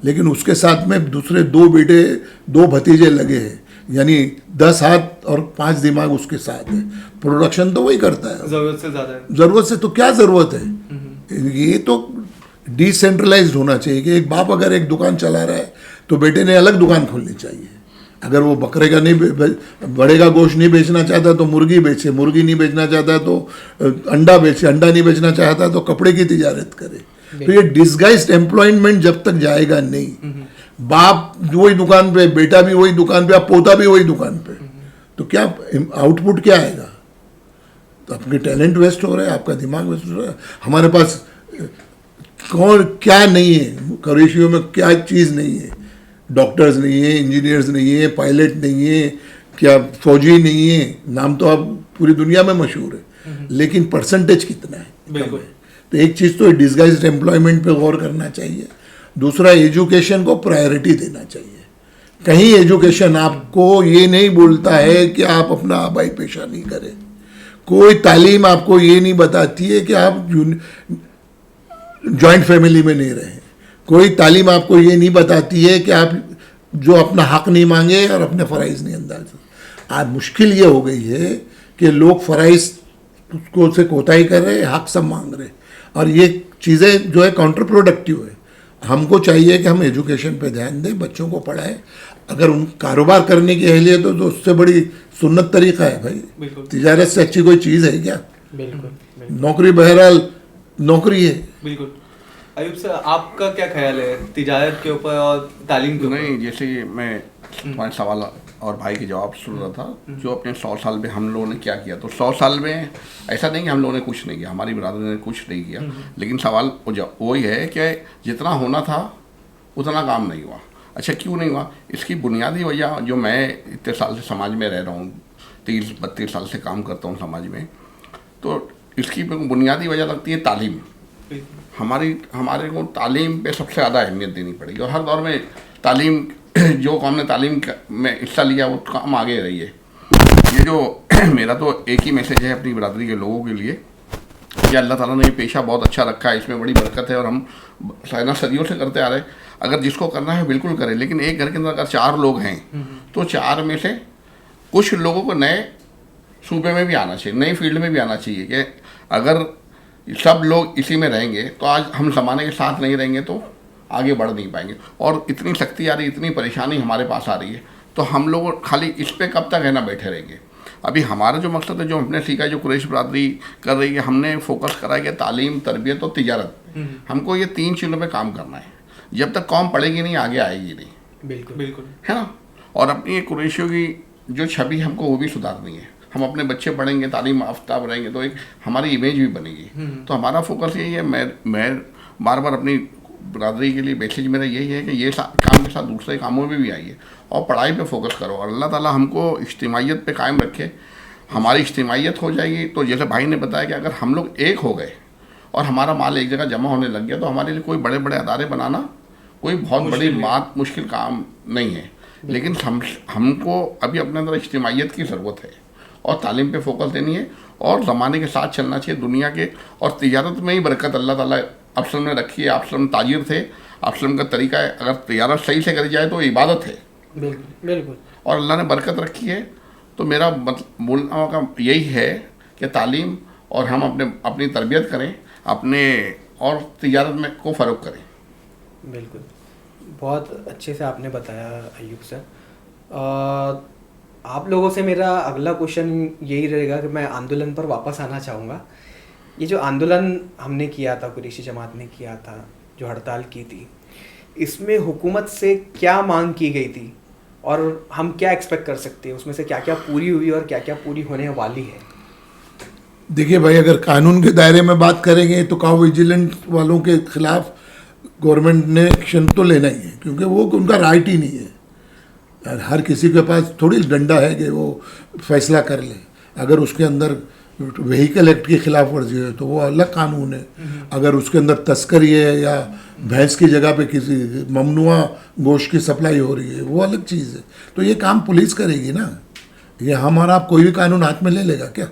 लेकिन उसके साथ में दूसरे 2 बेटे, 2 भतीजे लगे हैं, यानी 10 हाथ और 5 दिमाग उसके साथ है। प्रोडक्शन तो वही करता है, जरूरत से ज्यादा है। जरूरत से तो क्या जरूरत है? ये तो डिसेंट्रलाइज्ड होना चाहिए कि एक बाप अगर एक दुकान चला रहा है तो बेटे ने अलग दुकान खोलनी चाहिए। अगर वो बकरे का नहीं, बड़े का गोश्त नहीं बेचना चाहता तो मुर्गी बेचे, मुर्गी नहीं बेचना चाहता तो अंडा बेचे, अंडा नहीं बेचना चाहता तो कपड़े की तिजारत करे। तो ये डिस्गाइज्ड एम्प्लॉयमेंट जब तक जाएगा नहीं, बाप वही दुकान पे, बेटा भी वही दुकान पे, पोता भी वही दुकान पे, तो क्या आउटपुट क्या आएगा? तो अपने टैलेंट वेस्ट हो रहे हैं, आपका दिमाग वेस्ट हो रहा है। हमारे पास कौन क्या नहीं है, कुरैशियों में क्या चीज़ नहीं है? डॉक्टर्स नहीं है, इंजीनियर्स नहीं है, पायलट नहीं है, क्या फौजी नहीं है, नाम तो अब पूरी दुनिया में मशहूर है, लेकिन परसेंटेज कितना है? बिल्कुल। तो एक चीज़ तो डिस्गाइज्ड एम्प्लॉयमेंट पे गौर करना चाहिए। दूसरा, एजुकेशन को प्रायोरिटी देना चाहिए। कहीं एजुकेशन आपको ये नहीं बोलता है कि आप अपना आबाई पेशा नहीं करें, कोई तालीम आपको ये नहीं बताती है कि आप जॉइंट फैमिली में नहीं रहें, कोई तालीम आपको ये नहीं बताती है कि आप जो अपना हक नहीं मांगे और अपने फ़राइज़ नहीं अंदाज। आज मुश्किल ये हो गई है कि लोग फ़राइज़ को से कोताही कर रहे हैं, हक सब मांग रहे हैं, और ये चीज़ें जो है काउंटर प्रोडक्टिव है। हमको चाहिए कि हम एजुकेशन पे ध्यान दें, बच्चों को पढ़ाएं। अगर उन कारोबार करने की अहलियत हो तो उससे बड़ी सुन्नत तरीका है भाई, तिजारत से अच्छी कोई चीज़ है क्या? बिल्कुल। नौकरी बहरहाल नौकरी है। बिल्कुल। अयूब सर, आपका क्या ख्याल है तिजारत के ऊपर और तालीम के ऊपर? नहीं, जैसे मैं तुम्हारे सवाल और भाई के जवाब सुन रहा था, जो अपने 100 साल में हम लोगों ने क्या किया, तो 100 साल में ऐसा नहीं कि हम लोगों ने कुछ नहीं किया, हमारी बिरादरी ने कुछ नहीं किया, लेकिन सवाल वही है कि जितना होना था उतना काम नहीं हुआ। अच्छा, क्यों नहीं हुआ? इसकी बुनियादी वजह, जो मैं इतने साल से समाज में रह रहा हूँ, 30-32 साल से काम करता हूँ समाज में, तो इसकी बुनियादी वजह लगती है तालीम। हमारे को तालीम पे सबसे ज़्यादा अहमियत देनी पड़ेगी, और हर दौर में तालीम, जो कौम ने तालीम में हिस्सा लिया वो काम आगे रही है। ये जो मेरा तो एक ही मैसेज है अपनी बिरादरी के लोगों के लिए कि अल्लाह ताला ने ये पेशा बहुत अच्छा रखा है, इसमें बड़ी बरकत है, और हम साइना सदियों से करते आ रहे हैं। अगर जिसको करना है बिल्कुल करें, लेकिन एक घर के अंदर अगर 4 लोग हैं तो 4 में से कुछ लोगों को नए सूबे में भी आना चाहिए, नई फील्ड में भी आना चाहिए। कि अगर सब लोग इसी में रहेंगे तो आज हम ज़माने के साथ नहीं रहेंगे तो आगे बढ़ नहीं पाएंगे, और इतनी सख्ती आ रही, इतनी परेशानी हमारे पास आ रही है, तो हम लोग खाली इस पे कब तक है ना बैठे रहेंगे। अभी हमारा जो मकसद है, जो हमने सीखा है, जो कुरैश बिरादरी कर रही है, हमने फोकस करा है कि तालीम, तरबियत और तिजारत, हमको ये 3 चीज़ों पे काम करना है। जब तक कौम पढ़ेगी नहीं, आगे आएगी नहीं। बिल्कुल बिल्कुल, है ना। और अपनी कुरैशियों की जो छवि हमको वो भी सुधारनी है। हम अपने बच्चे पढ़ेंगे, तालीम आफ्ताब रहेंगे, तो एक हमारी इमेज भी बनेगी। तो हमारा फोकस यही है। मैं बार बार अपनी बिरादरी के लिए मैसेज मेरा यही है कि ये काम के साथ दूसरे कामों में भी आइए और पढ़ाई पे फोकस करो। अल्लाह ताला हमको इज्तिमाइयत पे कायम रखे। हमारी इज्तिमाइयत हो जाएगी तो जैसे भाई ने बताया कि अगर हम लोग एक हो गए और हमारा माल एक जगह जमा होने लग गया, तो हमारे लिए कोई बड़े बड़े अदारे बनाना कोई बहुत बड़ी बात, मुश्किल काम नहीं है। लेकिन हमको अभी अपने अंदर इज्तिमाइयत की ज़रूरत है और तालीम पे फोकस देनी है और ज़माने के साथ चलना चाहिए दुनिया के। और तिजारत में ही बरकत अल्लाह ताला अफसलम ने रखी है। अफसलम ताजिर थे, अफसलम का तरीका है, अगर तिजारत सही से करी जाए तो इबादत है। बिल्कुल बिल्कुल। और अल्लाह ने बरकत रखी है। तो मेरा बोलना का यही है कि तालीम और हम अपनी तरबियत करें अपने, और तिजारत में को फ़रोग करें। बिल्कुल, बहुत अच्छे से आपने बताया अयूब सर। आप लोगों से मेरा अगला क्वेश्चन यही रहेगा कि मैं आंदोलन पर वापस आना चाहूँगा। ये जो आंदोलन हमने किया था, कुरैशी जमात ने किया था, जो हड़ताल की थी, इसमें हुकूमत से क्या मांग की गई थी और हम क्या एक्सपेक्ट कर सकते हैं? उसमें से क्या क्या पूरी हुई और क्या क्या पूरी होने वाली है? देखिए भाई, अगर कानून के दायरे में बात करेंगे तो काउ विजिलेंट वालों के खिलाफ गवर्नमेंट ने एक्शन तो लेना ही है, क्योंकि वो उनका राइट ही नहीं है। हर किसी के पास थोड़ी डंडा है कि वो फैसला कर ले। अगर उसके अंदर व्हीकल एक्ट की खिलाफ वर्जी है तो वो अलग कानून है। अगर उसके अंदर तस्करी है या भैंस की जगह पे किसी ममनुआ गोश्त की सप्लाई हो रही है, वो अलग चीज़ है। तो ये काम पुलिस करेगी ना, ये हमारा आप कोई भी कानून हाथ में ले लेगा क्या?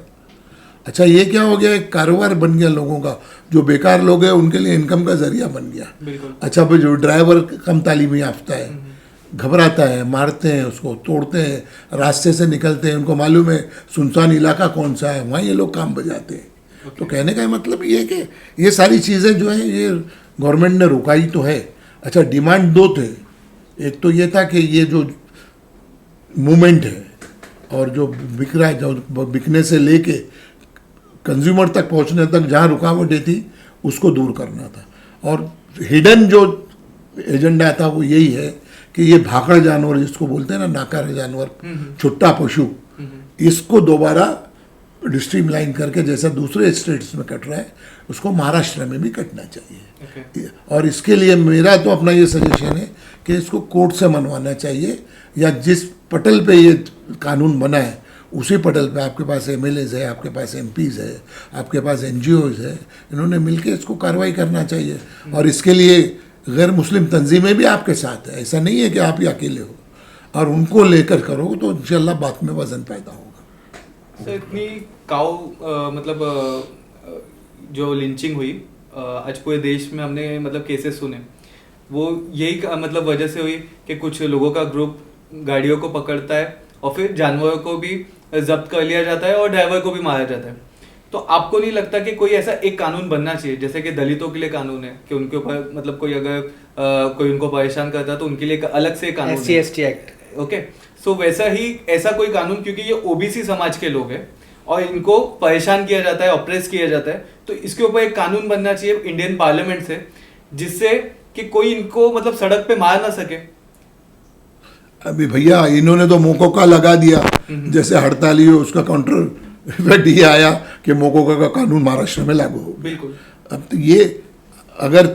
अच्छा, ये क्या हो गया, एक कारोबार बन गया लोगों का। जो बेकार लोग हैं उनके लिए इनकम का जरिया बन गया। अच्छा भाई, जो ड्राइवर कम तालीमी याफ्ता है, घबराता है, मारते हैं उसको, तोड़ते हैं, रास्ते से निकलते हैं, उनको मालूम है सुनसान इलाका कौन सा है, वहाँ ये लोग काम बजाते हैं। तो कहने का मतलब ये है कि ये सारी चीज़ें जो हैं ये गवर्नमेंट ने रुकाई तो है। अच्छा, डिमांड 2 थे। एक तो ये था कि ये जो मूवमेंट है और जो बिक रहा है, जो बिकने से लेके कंज्यूमर तक पहुंचने तक जहां रुकावटें थी उसको दूर करना था। और हिडन जो एजेंडा था वो यही है कि ये भाखड़ जानवर जिसको बोलते हैं ना, नाकार जानवर, छुट्टा पशु, इसको दोबारा स्ट्रीमलाइन करके जैसा दूसरे स्टेट्स में कट रहा है उसको महाराष्ट्र में भी कटना चाहिए। और इसके लिए मेरा तो अपना ये सजेशन है कि इसको कोर्ट से मनवाना चाहिए, या जिस पटल पे ये कानून बना है उसी पटल पे आपके पास MLAs है, आपके पास MPs है, आपके पास NGOs है, इन्होंने मिलके इसको कार्रवाई करना चाहिए। और इसके लिए गैर मुस्लिम तंजीमें भी आपके साथ है, ऐसा नहीं है कि आप ही अकेले हो। और उनको लेकर करोगे तो इंशाल्लाह बात में वजन पैदा होगा। सर इतनी काऊ मतलब जो लिंचिंग हुई आज पूरे देश में हमने मतलब केसेस सुने, वो यही मतलब वजह से हुई कि कुछ लोगों का ग्रुप गाड़ियों को पकड़ता है और फिर जानवरों को भी जब्त कर लिया जाता है और ड्राइवर को भी मारा जाता है। तो आपको नहीं लगता कि कोई ऐसा एक कानून बनना चाहिए, जैसे कि दलितों के लिए कानून है कि उनके ऊपर मतलब कोई अगर कोई उनको परेशान करता है तो उनके लिए एक अलग से कानून है, SC/ST एक्ट। ओके, सो वैसा ही ऐसा कोई कानून, क्योंकि ये ओबीसी समाज के लोग हैं और इनको परेशान किया जाता है, ऑप्रेस किया जाता है, तो इसके ऊपर एक कानून बनना चाहिए इंडियन पार्लियामेंट से, जिससे कि कोई इनको मतलब सड़क पे मार ना सके। अभी भैया इन्होंने तो मोकोका लगा दिया, जैसे हड़ताली हो उसका काउंटर डी आया कि मोकोका का कानून महाराष्ट्र में लागू हो। बिल्कुल। अब तो ये अगर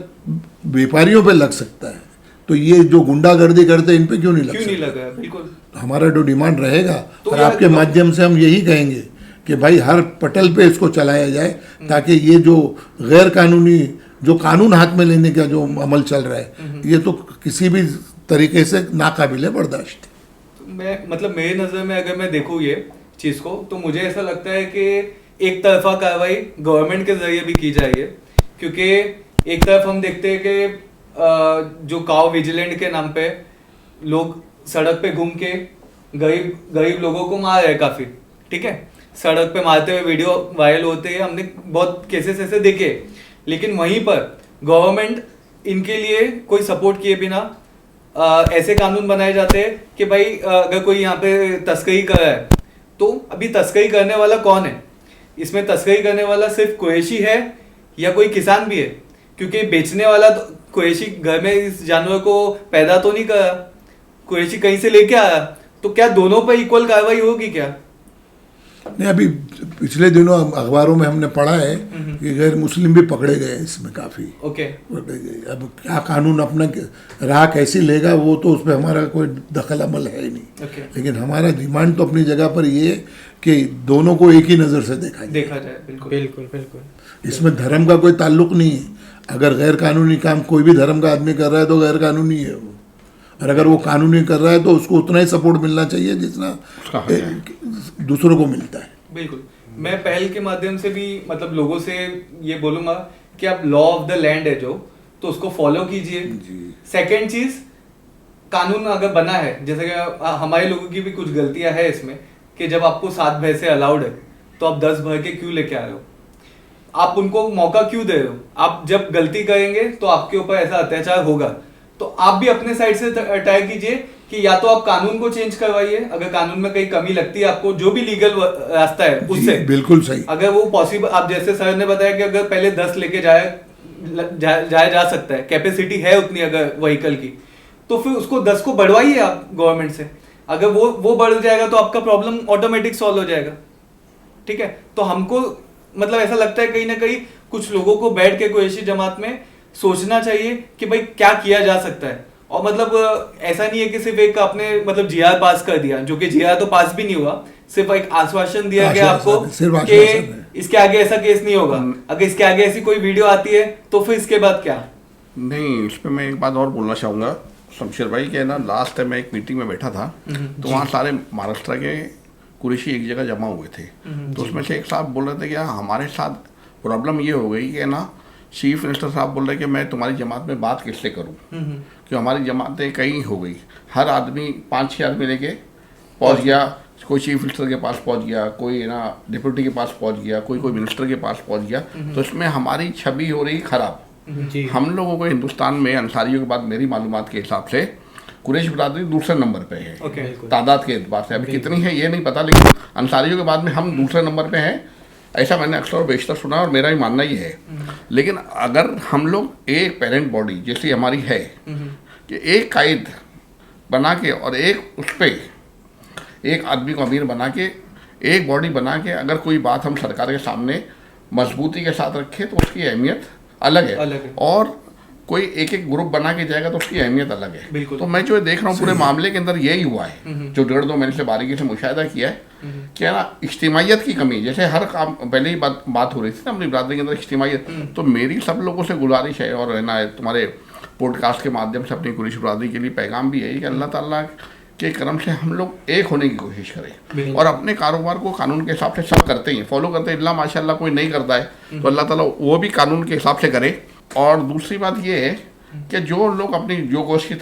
व्यापारियों पे लग सकता है तो ये जो गुंडागर्दी करते हैं इन पे क्यों नहीं क्यों नहीं सकता? लगा? बिल्कुल। हमारा जो डिमांड रहेगा तो और यार आपके माध्यम से हम यही कहेंगे कि भाई हर पटल पे इसको चलाया जाए, ताकि ये जो गैर कानूनी जो कानून हाथ में लेने का जो अमल चल रहा है ये तो किसी भी तरीके से नाकाबिले बर्दाश्त है। मैं मतलब मेरी नज़र में अगर मैं देखूँ ये चीज़ को, तो मुझे ऐसा लगता है कि एक तरफा कार्रवाई गवर्नमेंट के जरिए भी की जाएगी, क्योंकि एक तरफ हम देखते हैं कि जो काव विजिलेंट के नाम पे लोग सड़क पे घूम के गरीब लोगों को मार रहे हैं काफ़ी, ठीक है, सड़क पे मारते हुए वीडियो वायरल होते हैं, हमने बहुत केसेस ऐसे देखे। लेकिन वहीं पर गवर्नमेंट इनके लिए कोई सपोर्ट किए बिना ऐसे कानून बनाए जाते हैं कि भाई अगर कोई यहाँ पे तस्करी कर रहा है तो अभी तस्करी करने वाला कौन है? इसमें तस्करी करने वाला सिर्फ कुरैशी है या कोई किसान भी है? क्योंकि बेचने वाला तो कुरैशी घर में इस जानवर को पैदा तो नहीं करा, कुरैशी कहीं से लेके आया, तो क्या दोनों पर इक्वल कार्रवाई होगी क्या? नहीं, अभी पिछले दिनों अखबारों में हमने पढ़ा है कि गैर मुस्लिम भी पकड़े गए इसमें काफ़ी ओके। पकड़े गए। अब क्या कानून अपना राह कैसी लेगा वो तो उसमें हमारा कोई दखल अमल है ही नहीं। ओके। लेकिन हमारा डिमांड तो अपनी जगह पर ये है कि दोनों को एक ही नज़र से देखा जाए। बिल्कुल बिल्कुल बिल्कुल। इसमें धर्म का कोई ताल्लुक नहीं है। अगर गैर कानूनी काम कोई भी धर्म का आदमी कर रहा है तो गैर कानूनी है वो, और अगर वो कानूनी कर रहा है तो उसको उतना ही सपोर्ट मिलना चाहिए जितना दूसरों को मिलता है। बिल्कुल। मैं पहल के माध्यम से भी मतलब लोगों से ये बोलूंगा कि आप लॉ ऑफ द लैंड है जो, तो उसको फॉलो कीजिए। सेकंड चीज, कानून अगर बना है, जैसे कि हमारे लोगों की भी कुछ गलतियां है इसमें कि जब आपको 7 भैंसे अलाउड है तो आप 10 भर के क्यों लेके आ रहे हो? आप उनको मौका क्यों दे रहे हो? आप जब गलती करेंगे तो आपके ऊपर ऐसा अत्याचार होगा, तो आप भी अपने साइड से ट्राई कीजिए कि या तो आप कानून को चेंज करवाइए, अगर कानून में कहीं कमी लगती है आपको, जो भी लीगल रास्ता है उससे बिल्कुल सही। अगर वो पॉसिबल, आप जैसे सर ने बताया कि अगर पहले 10 लेके जाया जा सकता है, कैपेसिटी है उतनी अगर व्हीकल की, तो फिर उसको 10 को बढ़वाइए आप गवर्नमेंट से। अगर वो बढ़ जाएगा तो आपका प्रॉब्लम ऑटोमेटिक सॉल्व हो जाएगा, ठीक है। तो हमको मतलब ऐसा लगता है कहीं ना कहीं कुछ लोगों को बैठ के कुरैशी जमात में सोचना चाहिए कि भाई क्या किया जा सकता है। और मतलब ऐसा नहीं है कि सिर्फ एक आपने मतलब जीआर पास कर दिया, जो कि जीआर तो पास भी नहीं हुआ, सिर्फ एक आश्वासन दिया गया आपको कि इसके आगे ऐसा केस नहीं होगा। अगर इसके आगे ऐसी कोई वीडियो आती है तो फिर इसके बाद क्या? नहीं, इस पर मैं एक बात और बोलना चाहूँगा शमशेर भाई के ना, लास्ट टाइम मैं एक मीटिंग में बैठा था तो वहाँ सारे महाराष्ट्र के कुरैशी एक जगह जमा हुए थे, तो उसमें से एक साहब बोल रहे थे कि हमारे साथ प्रॉब्लम ये हो गई कि ना चीफ मिनिस्टर साहब बोल रहे कि मैं तुम्हारी जमात में बात किससे करूं, कि हमारी जमातें कहीं हो गई, हर आदमी 5-6 आदमी लेके पहुंच गया, कोई चीफ मिनिस्टर के पास पहुंच गया, कोई ना डिप्टी के पास पहुंच गया, कोई मिनिस्टर के पास पहुंच गया, तो इसमें हमारी छवि हो रही खराब। हम लोगों को हिंदुस्तान में अंसारियों के बाद मेरी मालूमात के हिसाब से कुरैश बरादरी दूसरे नंबर पे है तादाद के एतबार से, अभी कितनी है ये नहीं पता, लेकिन अंसारियों के बाद में हम दूसरे नंबर पे हैं, ऐसा मैंने अक्सर और बेशतर सुना और मेरा ही मानना ही है। लेकिन अगर हम लोग एक पेरेंट बॉडी जैसी हमारी है कि एक कायद बना के और एक उस पर एक आदमी को अमीर बना के एक बॉडी बना के अगर कोई बात हम सरकार के सामने मजबूती के साथ रखें तो उसकी अहमियत अलग है, और कोई एक एक ग्रुप बना के जाएगा तो उसकी अहमियत अलग है। तो मैं जो देख रहा हूँ पूरे मामले के अंदर यही हुआ है, जो 1.5-2 महीने से बारीकी से मुशाहिदा किया है कि ना इज्तिमाइयत की कमी, जैसे हर काम पहले ही बात हो रही थी ना अपनी बरादरी के अंदर इज्तिमाइयत, तो मेरी सब लोगों से गुजारिश है और है ना तुम्हारे पॉडकास्ट के माध्यम से अपनी कुरैशी बरादरी के लिए पैगाम भी है कि अल्लाह ताला के क्रम से हम लोग एक होने की कोशिश करें बिल्कुल। और अपने कारोबार को कानून के हिसाब से सब करते ही फॉलो करते हैं। अल्लाह माशाल्लाह कोई नहीं करता है तो अल्लाह ताला वो भी कानून के हिसाब से करे। और दूसरी बात ये है कि जो लोग अपनी जो गोश्त की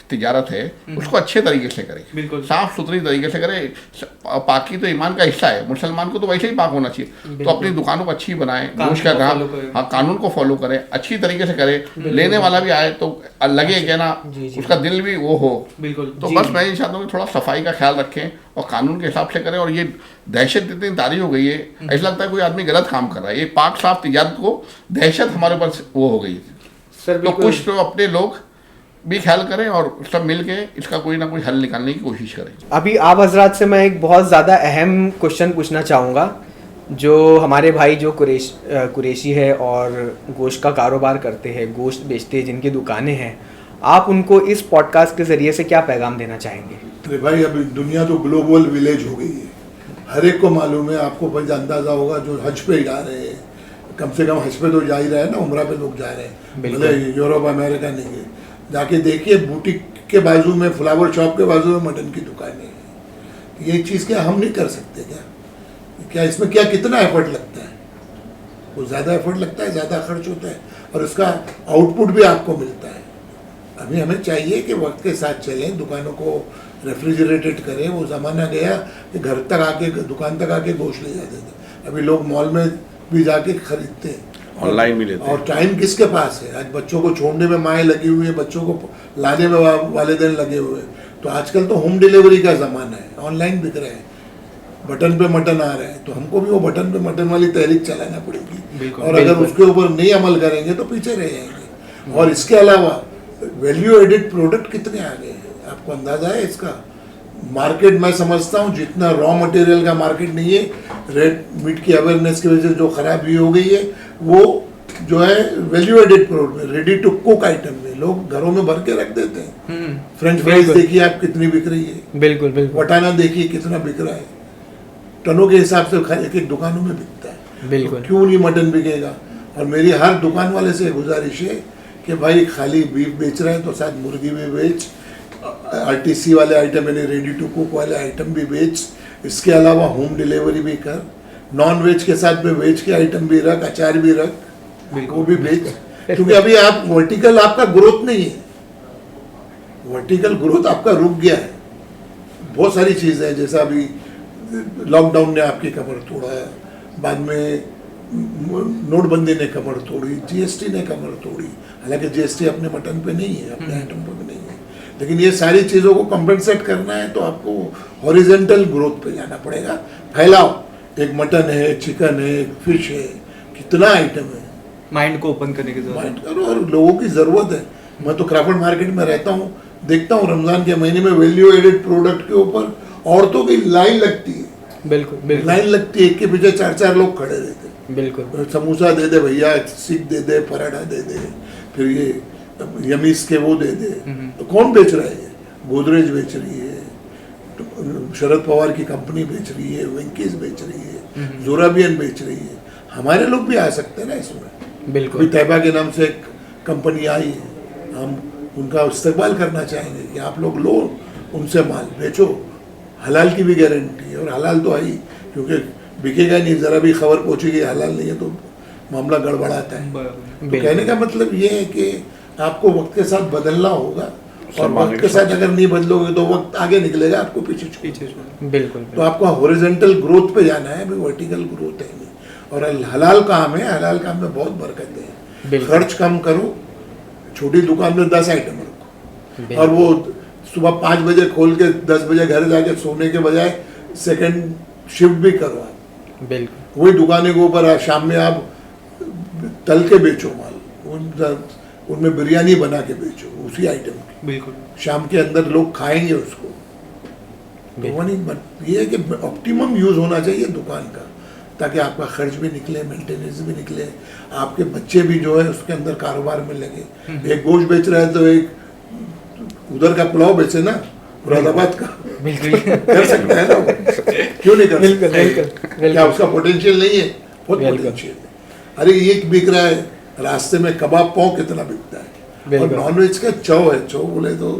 तिजारत है उसको अच्छे तरीके से करें, बिल्कुल। साफ सुथरी तरीके से करें। पाकी तो ईमान का हिस्सा है, मुसलमान को तो वैसे ही पाक होना चाहिए। तो अपनी दुकानों को अच्छी बनाएं, गोश्त का follow करें। हाँ कानून को फॉलो करें, अच्छी तरीके से करें। लेने वाला भी आए तो लगे कि ना उसका दिल भी वो हो। बिल्कुल। तो बस मैं ये चाहता हूँ कि थोड़ा सफाई का ख्याल रखें और कानून के हिसाब से करें। और ये दहशत इतनी तारी हो गई है, ऐसा लगता है कोई आदमी गलत काम कर रहा है। ये पाक साफ तिजारत को दहशत हमारे ऊपर वो हो गई है। सर तो कुछ तो अपने लोग भी ख्याल करें और सब मिल के इसका कोई ना कोई हल निकालने की कोशिश करें। अभी आप हजरात से मैं एक बहुत ज़्यादा अहम क्वेश्चन पूछना चाहूँगा। जो हमारे भाई जो कुरैशी है और गोश्त का कारोबार करते हैं, गोश्त बेचते हैं, जिनकी दुकानें हैं, आप उनको इस पॉडकास्ट के ज़रिए से क्या पैगाम देना चाहेंगे? अरे भाई अभी दुनिया तो ग्लोबल विलेज हो गई है, हर एक को मालूम है। आपको भाई अंदाज़ा होगा जो हज पे जा रहे हैं, कम से कम हज पे तो जा ही रहे हैं ना, उम्रा पे लोग जा रहे हैं, भले यूरोप अमेरिका नहीं है। जाके देखिए बुटीक के बाजू में, फ्लावर शॉप के बाजू में मटन की दुकानें हैं। ये चीज़ क्या हम नहीं कर सकते क्या इसमें क्या कितना एफर्ट लगता है? वो ज़्यादा एफर्ट लगता है, ज़्यादा खर्च होता है और उसका आउटपुट भी आपको मिलता है। अभी हमें चाहिए कि वक्त के साथ चलें, दुकानों को रेफ्रिजरेटेड करें। वो ज़माना गया कि घर तक आके, दुकान तक आके गोश्त ले जाते थे। अभी लोग मॉल में भी जाके खरीदते हैं, ऑनलाइन भी लेते हैं। और टाइम किसके पास है? आज बच्चों को छोड़ने में माएँ लगी हुई है, बच्चों को लाने में वालिदैन लगे हुए हैं। तो आजकल तो होम डिलीवरी का ज़माना है, ऑनलाइन बिक रहे हैं, बटन पे मटन आ रहे हैं। तो हमको भी वो बटन पे मटन वाली तहरीक चलाना पड़ेगी। और अगर उसके ऊपर नहीं अमल करेंगे तो पीछे रह जाएंगे। और इसके अलावा वैल्यू एडिड प्रोडक्ट कितने आ गए हैं, आपको अंदाजा है इसका? मार्केट मैं समझता हूँ जितना रॉ मटेरियल का मार्केट नहीं है, रेड मीट की अवेयरनेस की वजह से जो खराबी हो गई है, वो जो है value added product, ready to cook item में लोग घरों में भर के रख देते हैं। फ्रेंच फ्राइज देखिए आप कितनी बिक रही है, बिल्कुल बिल्कुल। वटाना देखिए कितना बिक रहा है, टनों के हिसाब से एक एक दुकानों में बिकता है। बिल्कुल। तो क्यों नहीं मटन बिकेगा? और मेरी हर दुकान वाले से गुजारिश है कि भाई खाली बीफ बेच रहे हैं तो साथ मुर्गी भी बेच, आरटीसी वाले आइटम यानी रेडी टू कुक वाले आइटम भी बेच, इसके अलावा होम डिलीवरी भी कर, नॉन वेज के साथ में वेज के आइटम भी रख, अचार भी रख, वो भी बेच। क्योंकि अभी आप वर्टिकल आपका ग्रोथ नहीं है, वर्टिकल ग्रोथ आपका रुक गया है। बहुत सारी चीज़ें हैं, जैसा अभी लॉकडाउन ने आपकी कमर तोड़ा, बाद में नोटबंदी ने कमर तोड़ी, जीएसटी ने कमर तोड़ी। हालांकि जीएसटी अपने मटन पे नहीं है, अपने आइटम पे भी नहीं है, लेकिन ये सारी चीज़ों को कंपनसेट करना है तो आपको हॉरिजेंटल ग्रोथ पे जाना पड़ेगा। फैलाओ, एक मटन है, चिकन है, फिश है, कितना आइटम है, माइंड को ओपन करने की जरूरत माइंड करो। और लोगों की ज़रूरत है। मैं तो क्राफर्ड मार्केट में रहता हूँ, देखता हूँ रमज़ान के महीने में वैल्यू एडेड प्रोडक्ट के ऊपर औरतों की लाइन लगती है, बिल्कुल बिल्कुल लाइन लगती है, एक के पीछे 4-4 लोग खड़े रहते हैं। बिल्कुल। समोसा दे दे भैया, सीख दे दे, पराठा दे दे, फिर ये यमीस के वो दे दे। तो कौन बेच रहा है? गोदरेज बेच रही है, तो शरद पवार की कंपनी बेच रही है, वेंकीज बेच रही है, जोराबियन बेच रही है। हमारे लोग भी आ सकते हैं ना इसमें। बिल्कुल। अभी तैबा के नाम से एक कंपनी आई है, हम उनका इस्तेमाल करना चाहेंगे कि आप लोग लो, उनसे माल बेचो, हलाल की भी गारंटी है। और हलाल तो आई, क्योंकि बिकेगा नहीं, ज़रा भी खबर पहुंचेगी हलाल नहीं है तो मामला गड़बड़ाता है। तो कहने का मतलब ये है कि आपको वक्त के साथ बदलना होगा, और वक्त के साथ अगर नहीं बदलोगे तो वक्त आगे निकलेगा, आपको पीछे छोड़। बिल्कुल। तो आपको हॉरिजॉन्टल ग्रोथ पे जाना है, अभी वर्टिकल ग्रोथ है नहीं। और हलाल काम है, हलाल काम में बहुत बरकत है। खर्च कम करो, छोटी दुकान में 10 आइटम रखो, और वो सुबह 5 बजे खोल के 10 बजे घर जाके सोने के बजाय सेकंड शिफ्ट भी करो आप। बिल्कुल। वही दुकानें के ऊपर शाम में आप तल के बेचो माल, उनमें बिरयानी बना के बेचो उसी आइटम की, बिल्कुल। शाम के अंदर लोग खाएंगे उसको। तो वो नहीं, ये है कि ऑप्टिमम यूज़ होना चाहिए दुकान का, ताकि आपका खर्च भी निकले, मेंटेनेंस भी निकले, आपके बच्चे भी जो है उसके अंदर कारोबार में लगे। एक गोश्त बेच रहा है तो एक उधर का पुलाव बेचे ना, मुरादाबाद का, बिल्कुल कर सकता है ना वो? क्यों नहीं कर बिल्कुल सकता? बिल्कुल। क्या उसका पोटेंशियल नहीं है? बहुत पोटेंशियल है। अरे ये बिक रहा है, रास्ते में कबाब पाव कितना बिकता है, और नॉनवेज का चौ है। चौ बोले तो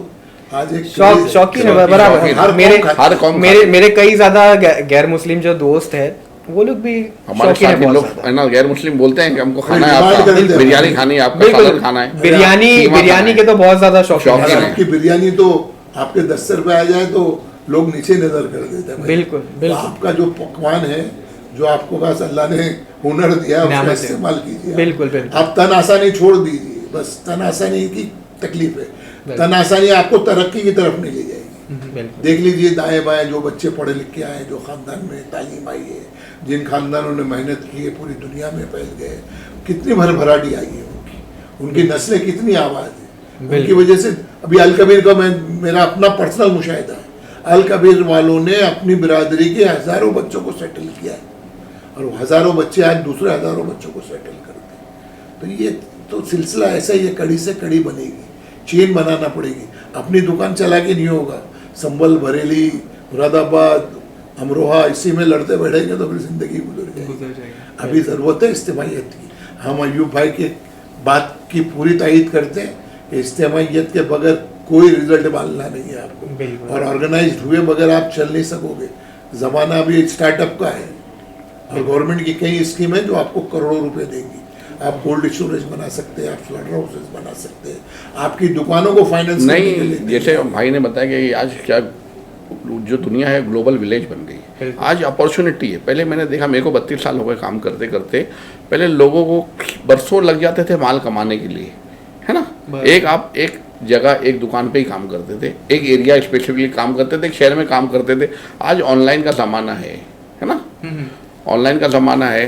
आज एक शौकीन है, शौकीन, बराबर। हर मेरे कौम हर कौम मेरे कई ज्यादा गैर मुस्लिम जो दोस्त है वो लोग भी हमारे शौकीन है साथ बहुत लोग ज्यादा। है ना, गैर मुस्लिम बोलते हैं कि हमको खाना है डिमांड आपका, करते हैं। बिरयानी खानी है आपका, बिल्कुल, सालन खाना है, बिरयानी कीमा बिरयानी खाना के तो बहुत ज्यादा शौकीन शौकीन है। है। आपकी बिरयानी तो आपके 10 रुपए आ जाए तो लोग नीचे नजर कर देते हैं भाई। बिल्कुल, तो बिल्कुल। आपका जो पकवान है, जो आपको पास अल्लाह ने हुनर दिया उसका नेमत है। इस्तेमाल कीजिए। बिल्कुल, बिल्कुल। आप तन आसानी छोड़ दीजिए, बस तन आसानी की तकलीफ है। तन आसानी आपको तरक्की की तरफ नहीं ले जाएगी। बिल्कुल देख लीजिए दाएं बाएं जो बच्चे पढ़े लिख के आए, जो खानदान में तालीम आई है, जिन खानदानों ने मेहनत की है, पूरी दुनिया में फैल गए, कितनी भरभराटी आई है उनकी नस्लें कितनी आबाद है। उनकी वजह से अभी अल कबीर का मेरा अपना पर्सनल मुशाहिदा है, अल कबीर वालों ने अपनी बिरादरी के हज़ारों बच्चों को सेटल किया है और वो हज़ारों बच्चे आज दूसरे हज़ारों बच्चों को सेटल करते हैं। तो ये तो सिलसिला ऐसा ही है, कड़ी से कड़ी बनेगी, चेन बनाना पड़ेगी। अपनी दुकान चला के नहीं होगा, संभल, बरेली, मुरादाबाद, अमरोहा इसी में लड़ते बैठेंगे तो फिर ज़िंदगी गुजर जाएगी। अभी ज़रूरत है इज्तिमाइयत की। हम अयूब भाई की बात की पूरी तायीद करते हैं कि इज्तिमाइयत के बगैर कोई रिजल्ट मानना नहीं है आपको, बिल्कुल। और ऑर्गेनाइज्ड हुए बगैर आप चल नहीं सकोगे। ज़माना अभी स्टार्टअप का है और गवर्नमेंट की कई स्कीम है जो आपको करोड़ों रुपए देंगी। आप कोल्ड स्टोरेज बना सकते हैं, आप स्लॉटर हाउसेस बना सकते हैं, आपकी दुकानों को फाइनेंस नहीं। जैसे भाई ने बताया कि आज क्या जो दुनिया है ग्लोबल विलेज बन गई है, आज अपॉर्चुनिटी है। पहले मैंने देखा, मेरे को 32 साल हो गए काम करते करते, पहले लोगों को बरसों लग जाते थे माल कमाने के लिए, है ना। आप एक जगह एक दुकान पे ही काम करते थे, एक एरिया स्पेसिफिकली काम करते थे, एक शहर में काम करते थे। आज ऑनलाइन का ज़माना है ना, ऑनलाइन का ज़माना है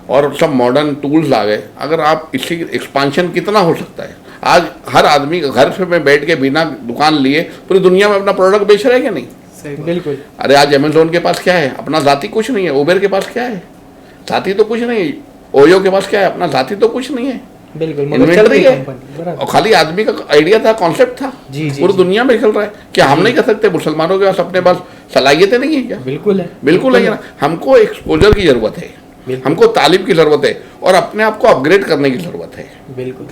और सब मॉडर्न टूल्स आ गए। अगर आप इसकी एक्सपांशन कितना हो सकता है, आज हर आदमी घर पे में बैठ के बिना दुकान लिए पूरी दुनिया में अपना प्रोडक्ट बेच रहा है कि नहीं। बिल्कुल। अरे आज अमेजोन के पास क्या है, अपना जाति कुछ नहीं है। उबेर के पास क्या है, जाति तो कुछ नहीं है। ओयो के पास क्या है, अपना जाति तो कुछ नहीं है। बिल्कुल, इन्वेंटरी है और खाली आदमी का आइडिया था, कॉन्सेप्ट था, पूरी दुनिया में चल रहा है। क्या हम नहीं कर सकते? मुसलमानों के पास अपने पास सलाहियतें नहीं है क्या? बिल्कुल है, बिल्कुल है ना। हमको एक्सपोजर की जरूरत है, हमको तालीम की जरूरत है और अपने आप को अपग्रेड करने की जरूरत है। बिल्कुल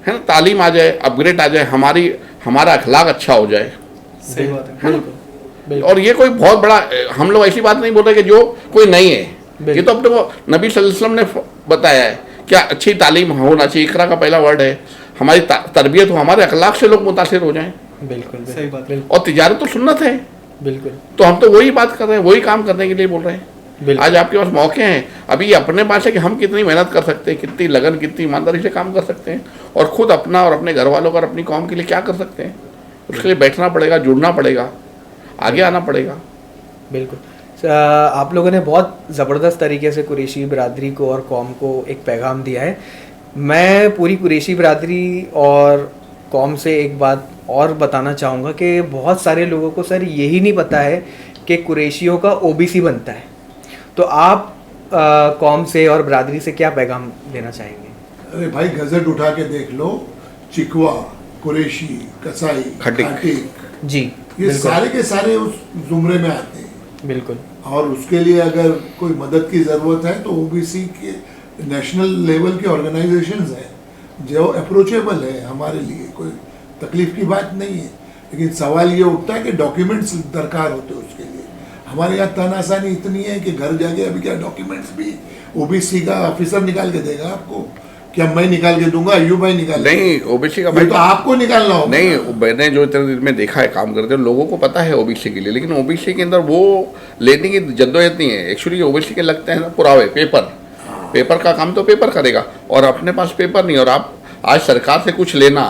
है ना, तालीम आ जाए, अपग्रेड आ जाए, हमारा अखलाक अच्छा हो जाए। सही बात है। बिल्कुल। और ये कोई बहुत बड़ा, हम लोग ऐसी बात नहीं बोल रहे कि जो कोई नहीं है। ये तो अपने को नबी सल्लल्लाहु अलैहि वसल्लम ने बताया है क्या अच्छी तालीम होना चाहिए। इकरा का पहला वर्ड है, हमारी तरबियत हो, हमारे अखलाक से लोग मुतासिर हो जाएं। बिल्कुल सही बात है। और तिजारत तो सुन्नत है। बिल्कुल। तो हम तो वही बात कर रहे हैं, वही काम करने के लिए बोल रहे हैं। आज आपके पास मौके हैं, अभी ये अपने पास है कि हम कितनी मेहनत कर सकते हैं, कितनी लगन, कितनी ईमानदारी से काम कर सकते हैं और खुद अपना और अपने घर वालों का और अपनी कौम के लिए क्या कर सकते हैं। उसके लिए बैठना पड़ेगा, जुड़ना पड़ेगा, आगे आना पड़ेगा। बिल्कुल। आप लोगों ने बहुत ज़बरदस्त तरीके से कुरैशी बिरादरी को और कौम को एक पैगाम दिया है। मैं पूरी कुरैशी बिरादरी और कौम से एक बात और बताना चाहूँगा कि बहुत सारे लोगों को सर यही नहीं पता है कि कुरैशियों का ओबीसी बनता है। तो आप कौम से और बिरादरी से क्या पैगाम देना चाहेंगे? अरे भाई गजट उठा के देख लो, चिकवा, कुरैशी, कसाई, खटिक। जी, ये सारे के सारे उस जुमरे में आते हैं। बिल्कुल। और उसके लिए अगर कोई मदद की ज़रूरत है तो ओबीसी के नेशनल लेवल के ऑर्गेनाइजेशंस हैं जो अप्रोचेबल है हमारे लिए, कोई तकलीफ की बात नहीं है। लेकिन सवाल ये उठता है कि डॉक्यूमेंट्स दरकार होते हैं उसके लिए। हमारे यहाँ तनासानी इतनी है कि घर जाके अभी क्या डॉक्यूमेंट्स भी ओबीसी का ऑफिसर निकाल के देगा आपको, क्या मैं निकाल के दूंगा, अयूब भाई निकाल नहीं, ओबीसी का भाई तो आपको निकालना होगा। नहीं, मैंने जो इतने दिन में देखा है काम करते हैं, लोगों को पता है ओबीसी के लिए, लेकिन ओबीसी के अंदर वो लेने की जद्दोजहद नहीं है। एक्चुअली ओबीसी के लगते हैं पुरावे, पेपर का काम तो पेपर करेगा और अपने पास पेपर नहीं। और आप आज सरकार से कुछ लेना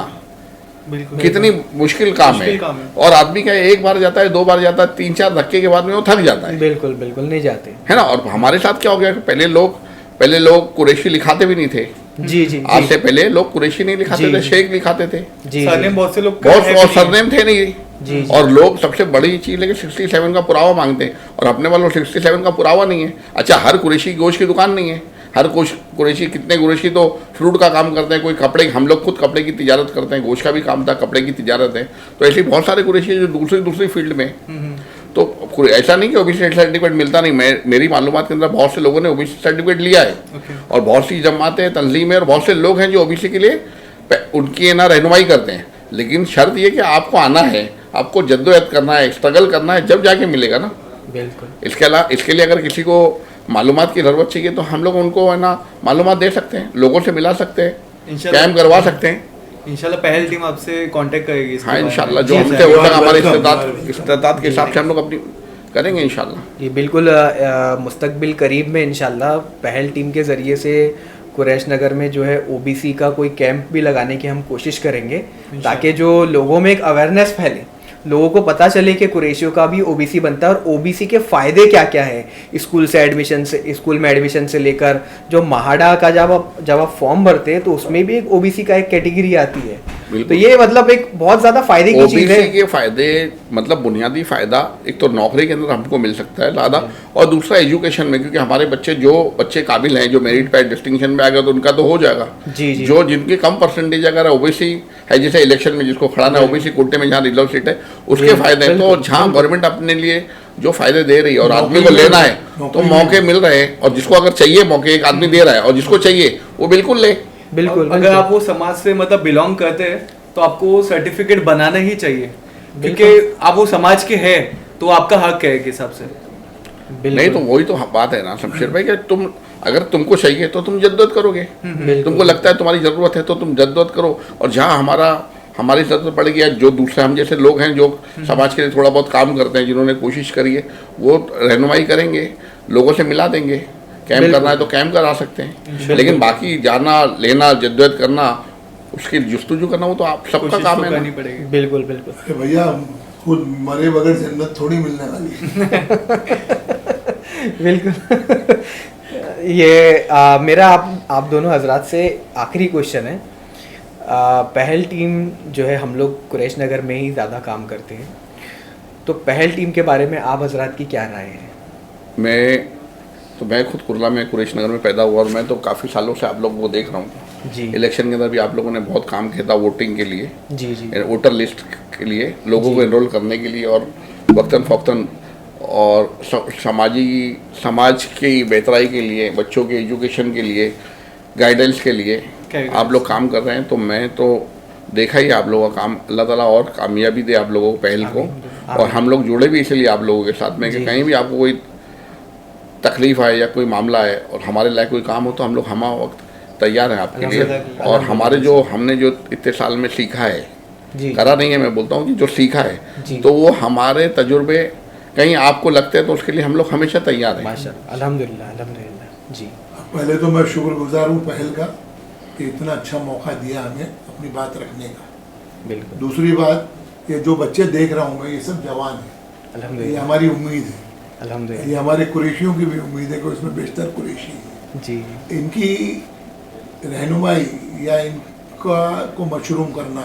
कितनी मुश्किल काम है। और आदमी क्या एक बार जाता है, 2 बार जाता है, 3-4 धक्के के बाद में वो थक जाता है। बिल्कुल बिल्कुल नहीं जाते, है ना। और हमारे साथ क्या हो गया कि पहले लोग कुरैशी लिखाते भी नहीं थे। जी जी। आज से पहले लोग कुरैशी नहीं लिखाते थे, शेख लिखाते थे। जी, सरनेम बहुत से लोग बहुत सरनेम थे नहीं। जी। और लोग सबसे बड़ी चीज लेके 67 का पुरावा मांगते हैं और अपने वालों 67 का पुरावा नहीं है। अच्छा, हर कुरैशी गोश्त की दुकान नहीं है, हर कुरैशी, कितने कुरैशी तो फ्रूट का काम करते हैं, कोई कपड़े, हम लोग खुद कपड़े की तिजारत करते हैं, गोश्त का भी काम था, कपड़े की तिजारत है। तो ऐसे बहुत सारे कुरैशी जो दूसरी फील्ड में। तो ऐसा नहीं कि ओबीसी सर्टिफिकेट मिलता नहीं। मेरी मालूमात के अंदर बहुत से लोगों ने ओबीसी सर्टिफिकेट लिया है और बहुत सी जमातें, तंजीमें और बहुत से लोग हैं जो ओबीसी के लिए उनकी ना रहनुमाई करते हैं। लेकिन शर्त ये कि आपको आना है, आपको जद्दोजहद करना है, स्ट्रगल करना है, जब जाके मिलेगा ना। बिल्कुल। इसके लिए अगर किसी को मालूमात की ज़रूरत चाहिए तो हम लोग उनको है ना मालूमात दे सकते हैं, लोगों से मिला सकते हैं, इंशाल्लाह। कैम्प करवा सकते हैं। इंशाल्लाह पहल टीम आपसे कांटेक्ट करेगी इसके हाँ बारे में। इंशाल्लाह, जो जी, हमसे सर। होगा हमारे वेलकम। इस्तेताद के हिसाब से हम लोग अपनी करेंगे इंशाल्लाह। ये बिल्कुल मुस्तकबिल करीब में इंशाल्लाह पहल टीम के ज़रिए से कुरैश नगर में जो है ओबीसी का कोई कैंप भी लगाने की हम कोशिश करेंगे, ताकि जो लोगों में एक अवेयरनेस फैले, लोगों को पता चले कि कुरैशियों का भी ओबीसी बनता है और ओबीसी के फ़ायदे क्या क्या है। स्कूल में एडमिशन से लेकर जो महाडा का जब आप फॉर्म भरते हैं तो उसमें भी एक ओबीसी का एक कैटेगरी आती है। बिल्कुल। तो ये मतलब एक बहुत ज़्यादा फ़ायदे की चीज़ है। ओबीसी के फायदे मतलब बुनियादी फायदा एक तो नौकरी के अंदर हमको मिल सकता है ज़्यादा, और दूसरा एजुकेशन में, क्योंकि हमारे बच्चे काबिल हैं, जो मेरिट पे डिस्टिंक्शन में आ गया तो उनका तो हो जाएगा। जी जी। जो जिनकी कम परसेंटेज अगर ओबीसी है, जैसे इलेक्शन में जिसको खड़ा है ओबीसी कोटे में जहाँ रिजर्व सीट है उसके फायदे हैं। तो जहाँ गवर्नमेंट अपने लिए जो फायदे दे रही है और आदमी को लेना है तो मौके मिल रहे हैं, और जिसको अगर चाहिए मौके एक आदमी दे रहा है, और जिसको चाहिए वो बिल्कुल ले। बिल्कुल। अगर आप वो समाज से मतलब बिलोंग करते हैं तो आपको सर्टिफिकेट बनाना ही चाहिए, क्योंकि आप वो समाज के हैं तो आपका हक है एक हिसाब से। नहीं तो वही तो बात है ना शमशेर भाई, कि तुम अगर तुमको चाहिए तो तुम जद्दोजहद करोगे, तुमको लगता है तुम्हारी ज़रूरत है तो तुम जद्दोजहद करो। और जहाँ हमारी ज़रूरत पड़ेगी, या जो दूसरे हम जैसे लोग हैं जो समाज के लिए थोड़ा बहुत काम करते हैं, जिन्होंने कोशिश करी है, वो रहनुमाई करेंगे, लोगों से मिला देंगे। कैंप करना है तो कैंप करा सकते हैं, लेकिन बाकी जाना लेना जद्दोजहद करना, उसकी जुस्तजू करना, वो तो आप सबका कोशिश काम तो है करनी ना। पड़ेगी। बिल्कुल बिल्कुल। अरे भैया खुद मरे बगैर जन्नत थोड़ी मिलने वाली है। बिल्कुल। ये मेरा आप दोनों हजरात से आखिरी क्वेश्चन है। पहल टीम जो है हम लोग कुरैश नगर में ही ज़्यादा काम करते हैं, तो पहल टीम के बारे में आप हजरात की क्या राय है? मैं खुद कुरला में कुरैश नगर में पैदा हुआ, और मैं तो काफ़ी सालों से आप लोगों को देख रहा हूँ। जी इलेक्शन के अंदर भी आप लोगों ने बहुत काम किया था वोटिंग के लिए, जी जी वोटर लिस्ट के लिए, लोगों को एनरोल करने के लिए, और वक्तन फ़ौक्तन और समाज की बेहतराई के लिए, बच्चों के एजुकेशन के लिए, गाइडेंस के लिए आप लोग काम कर रहे हैं। तो मैं तो देखा ही आप लोगों का काम, अल्लाह ताला और कामयाबी दे आप लोगों को, पहल को। और हम लोग जुड़े भी इसलिए आप लोगों के साथ में कि कहीं भी आपको कोई तकलीफ आए या कोई मामला है और हमारे लायक कोई काम हो तो हम लोग हम वक्त तैयार हैं आपके लिए। और हमने जो इतने साल में सीखा है, जी करा नहीं है, मैं बोलता हूँ कि जो सीखा जी। है, तो वो हमारे तजुर्बे कहीं आपको लगते हैं तो उसके लिए हम लोग हमेशा तैयार हैं। माशाअल्लाह, अल्हम्दुलिल्लाह अल्हम्दुलिल्लाह। जी पहले तो मैं शुक्रगुजार हूँ पहल का कि इतना अच्छा मौका दिया हमें अपनी बात रखने का। बिल्कुल। दूसरी बात, ये जो बच्चे देख रहा हूँ मैं, ये सब जवान हैं, ये अल्हम्दुलिल्लाह हमारी उम्मीद है, अल्हम्दुलिल्लाह। ये हमारे कुरैशियों की भी उम्मीद है कि इसमें बेशतर कुरैशी है। जी इनकी रहनुमाई या इनका को मशरूम करना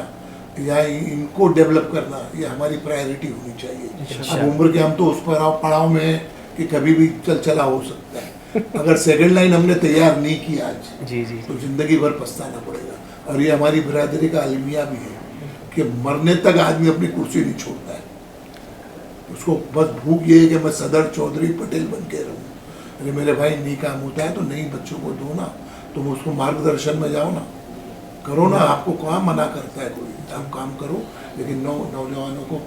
या इनको डेवलप करना, ये हमारी प्रायोरिटी होनी चाहिए। अब उम्र के हम तो उस पड़ाव में हैं कि कभी भी चला हो सकता है। अगर सेकंड लाइन हमने तैयार नहीं की आज, जी जी तो ज़िंदगी भर पछताना पड़ेगा। और ये हमारी बिरादरी का अलमिया भी है कि मरने तक आदमी अपनी कुर्सी नहीं छोड़ता है, उसको बस भूख ये है कि मैं सदर चौधरी पटेल बन के रहूँ। अरे मेरे भाई, नहीं काम होता है तो नई बच्चों को दो ना, तुम उसको मार्गदर्शन में जाओ ना, करो ना, आपको कहाँ मना करता है कोई, आप काम करो, लेकिन नौजवानों को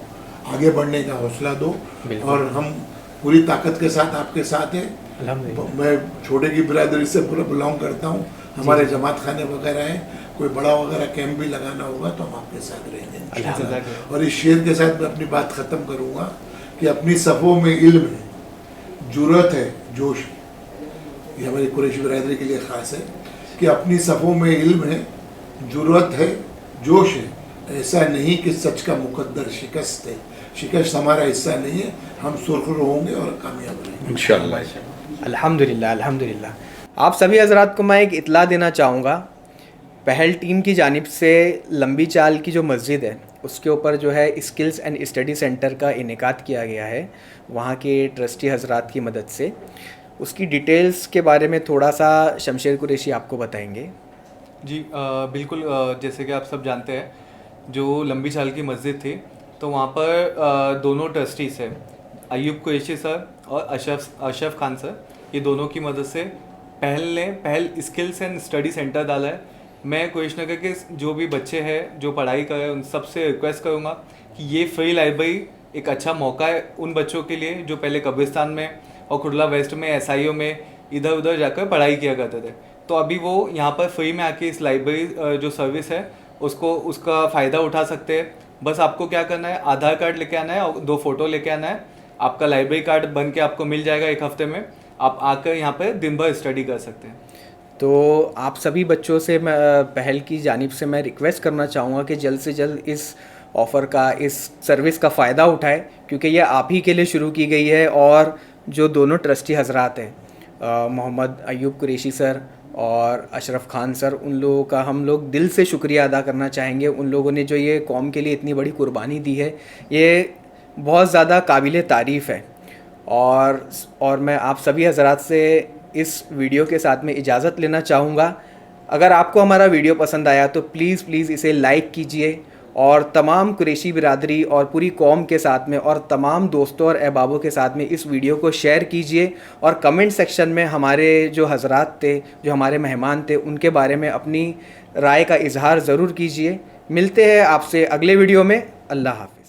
आगे बढ़ने का हौसला दो। और हम पूरी ताकत के साथ आपके साथ हैं। अल्हम्दुलिल्लाह। मैं छोटे की बिरादरी से पूरा बिलोंग करता हूँ, हमारे जमात खाने वगैरह हैं, कोई बड़ा वगैरह कैंप भी लगाना होगा तो हम आपके साथ रहेंगे इंशाअल्लाह। और इस शेर के साथ मैं अपनी बात ख़त्म करूँगा कि अपनी सफ़ों में इल्म है, जुर्रत है, जोश है। ये हमारी कुरैशी बिरादरी के लिए ख़ास है कि अपनी सफ़ों में इल्म है, जुर्रत है, जोश है। ऐसा नहीं कि सच का मुकद्दर शिकस्त है, शिकस्त हमारा हिस्सा नहीं है, हम सुरखरू होंगे और कामयाब रहेंगे इंशाअल्लाह। अल्हम्दुलिल्लाह अल्हम्दुलिल्लाह। आप सभी हजरात को मैं एक इतला देना चाहूँगा, पहल टीम की जानिब से लंबी चाल की जो मस्जिद है उसके ऊपर जो है स्किल्स एंड स्टडी सेंटर का इनेकाद किया गया है वहाँ के ट्रस्टी हजरात की मदद से। उसकी डिटेल्स के बारे में थोड़ा सा शमशेर कुरैशी आपको बताएंगे। जी बिल्कुल। जैसे कि आप सब जानते हैं, जो लंबी चाल की मस्जिद थी तो वहाँ पर दोनों ट्रस्टीज़ हैं, अयूब कुरैशी सर और अशरफ खान सर, ये दोनों की मदद से पहल स्किल्स एंड स्टडी सेंटर डाला है। मैं कुरैश नगर के जो भी बच्चे हैं जो पढ़ाई कर रहे हैं उन सबसे रिक्वेस्ट करूँगा कि ये फ्री लाइब्रेरी एक अच्छा मौका है उन बच्चों के लिए जो पहले कब्रिस्तान में और कुर्ला वेस्ट में एसआईओ में इधर उधर जाकर पढ़ाई किया करते थे। तो अभी वो यहाँ पर फ्री में आके इस लाइब्रेरी जो सर्विस है उसका फ़ायदा उठा सकते हैं। बस आपको क्या करना है, आधार कार्ड लेके आना है और 2 फोटो लेके आना है। आपका लाइब्रेरी कार्ड बन के आपको मिल जाएगा 1 हफ्ते में। आप आकर यहाँ पर दिन भर स्टडी कर सकते हैं। तो आप सभी बच्चों से मैं पहल की जानिब से मैं रिक्वेस्ट करना चाहूँगा कि जल्द से जल्द इस ऑफ़र का, इस सर्विस का फ़ायदा उठाएं, क्योंकि ये आप ही के लिए शुरू की गई है। और जो दोनों ट्रस्टी हजरात हैं, मोहम्मद अयूब कुरैशी सर और अशरफ खान सर, उन लोगों का हम लोग दिल से शुक्रिया अदा करना चाहेंगे। उन लोगों ने जो ये कौम के लिए इतनी बड़ी कुर्बानी दी है, ये बहुत ज़्यादा काबिल तारीफ़ है। और मैं आप सभी हजरात से इस वीडियो के साथ में इजाज़त लेना चाहूँगा। अगर आपको हमारा वीडियो पसंद आया तो प्लीज़ इसे लाइक कीजिए और तमाम कुरैशी बिरादरी और पूरी कौम के साथ में और तमाम दोस्तों और अहबाबों के साथ में इस वीडियो को शेयर कीजिए। और कमेंट सेक्शन में हमारे जो हजरात थे, जो हमारे मेहमान थे, उनके बारे में अपनी राय का इजहार ज़रूर कीजिए। मिलते हैं आपसे अगले वीडियो में। अल्लाह हाफ़िज़।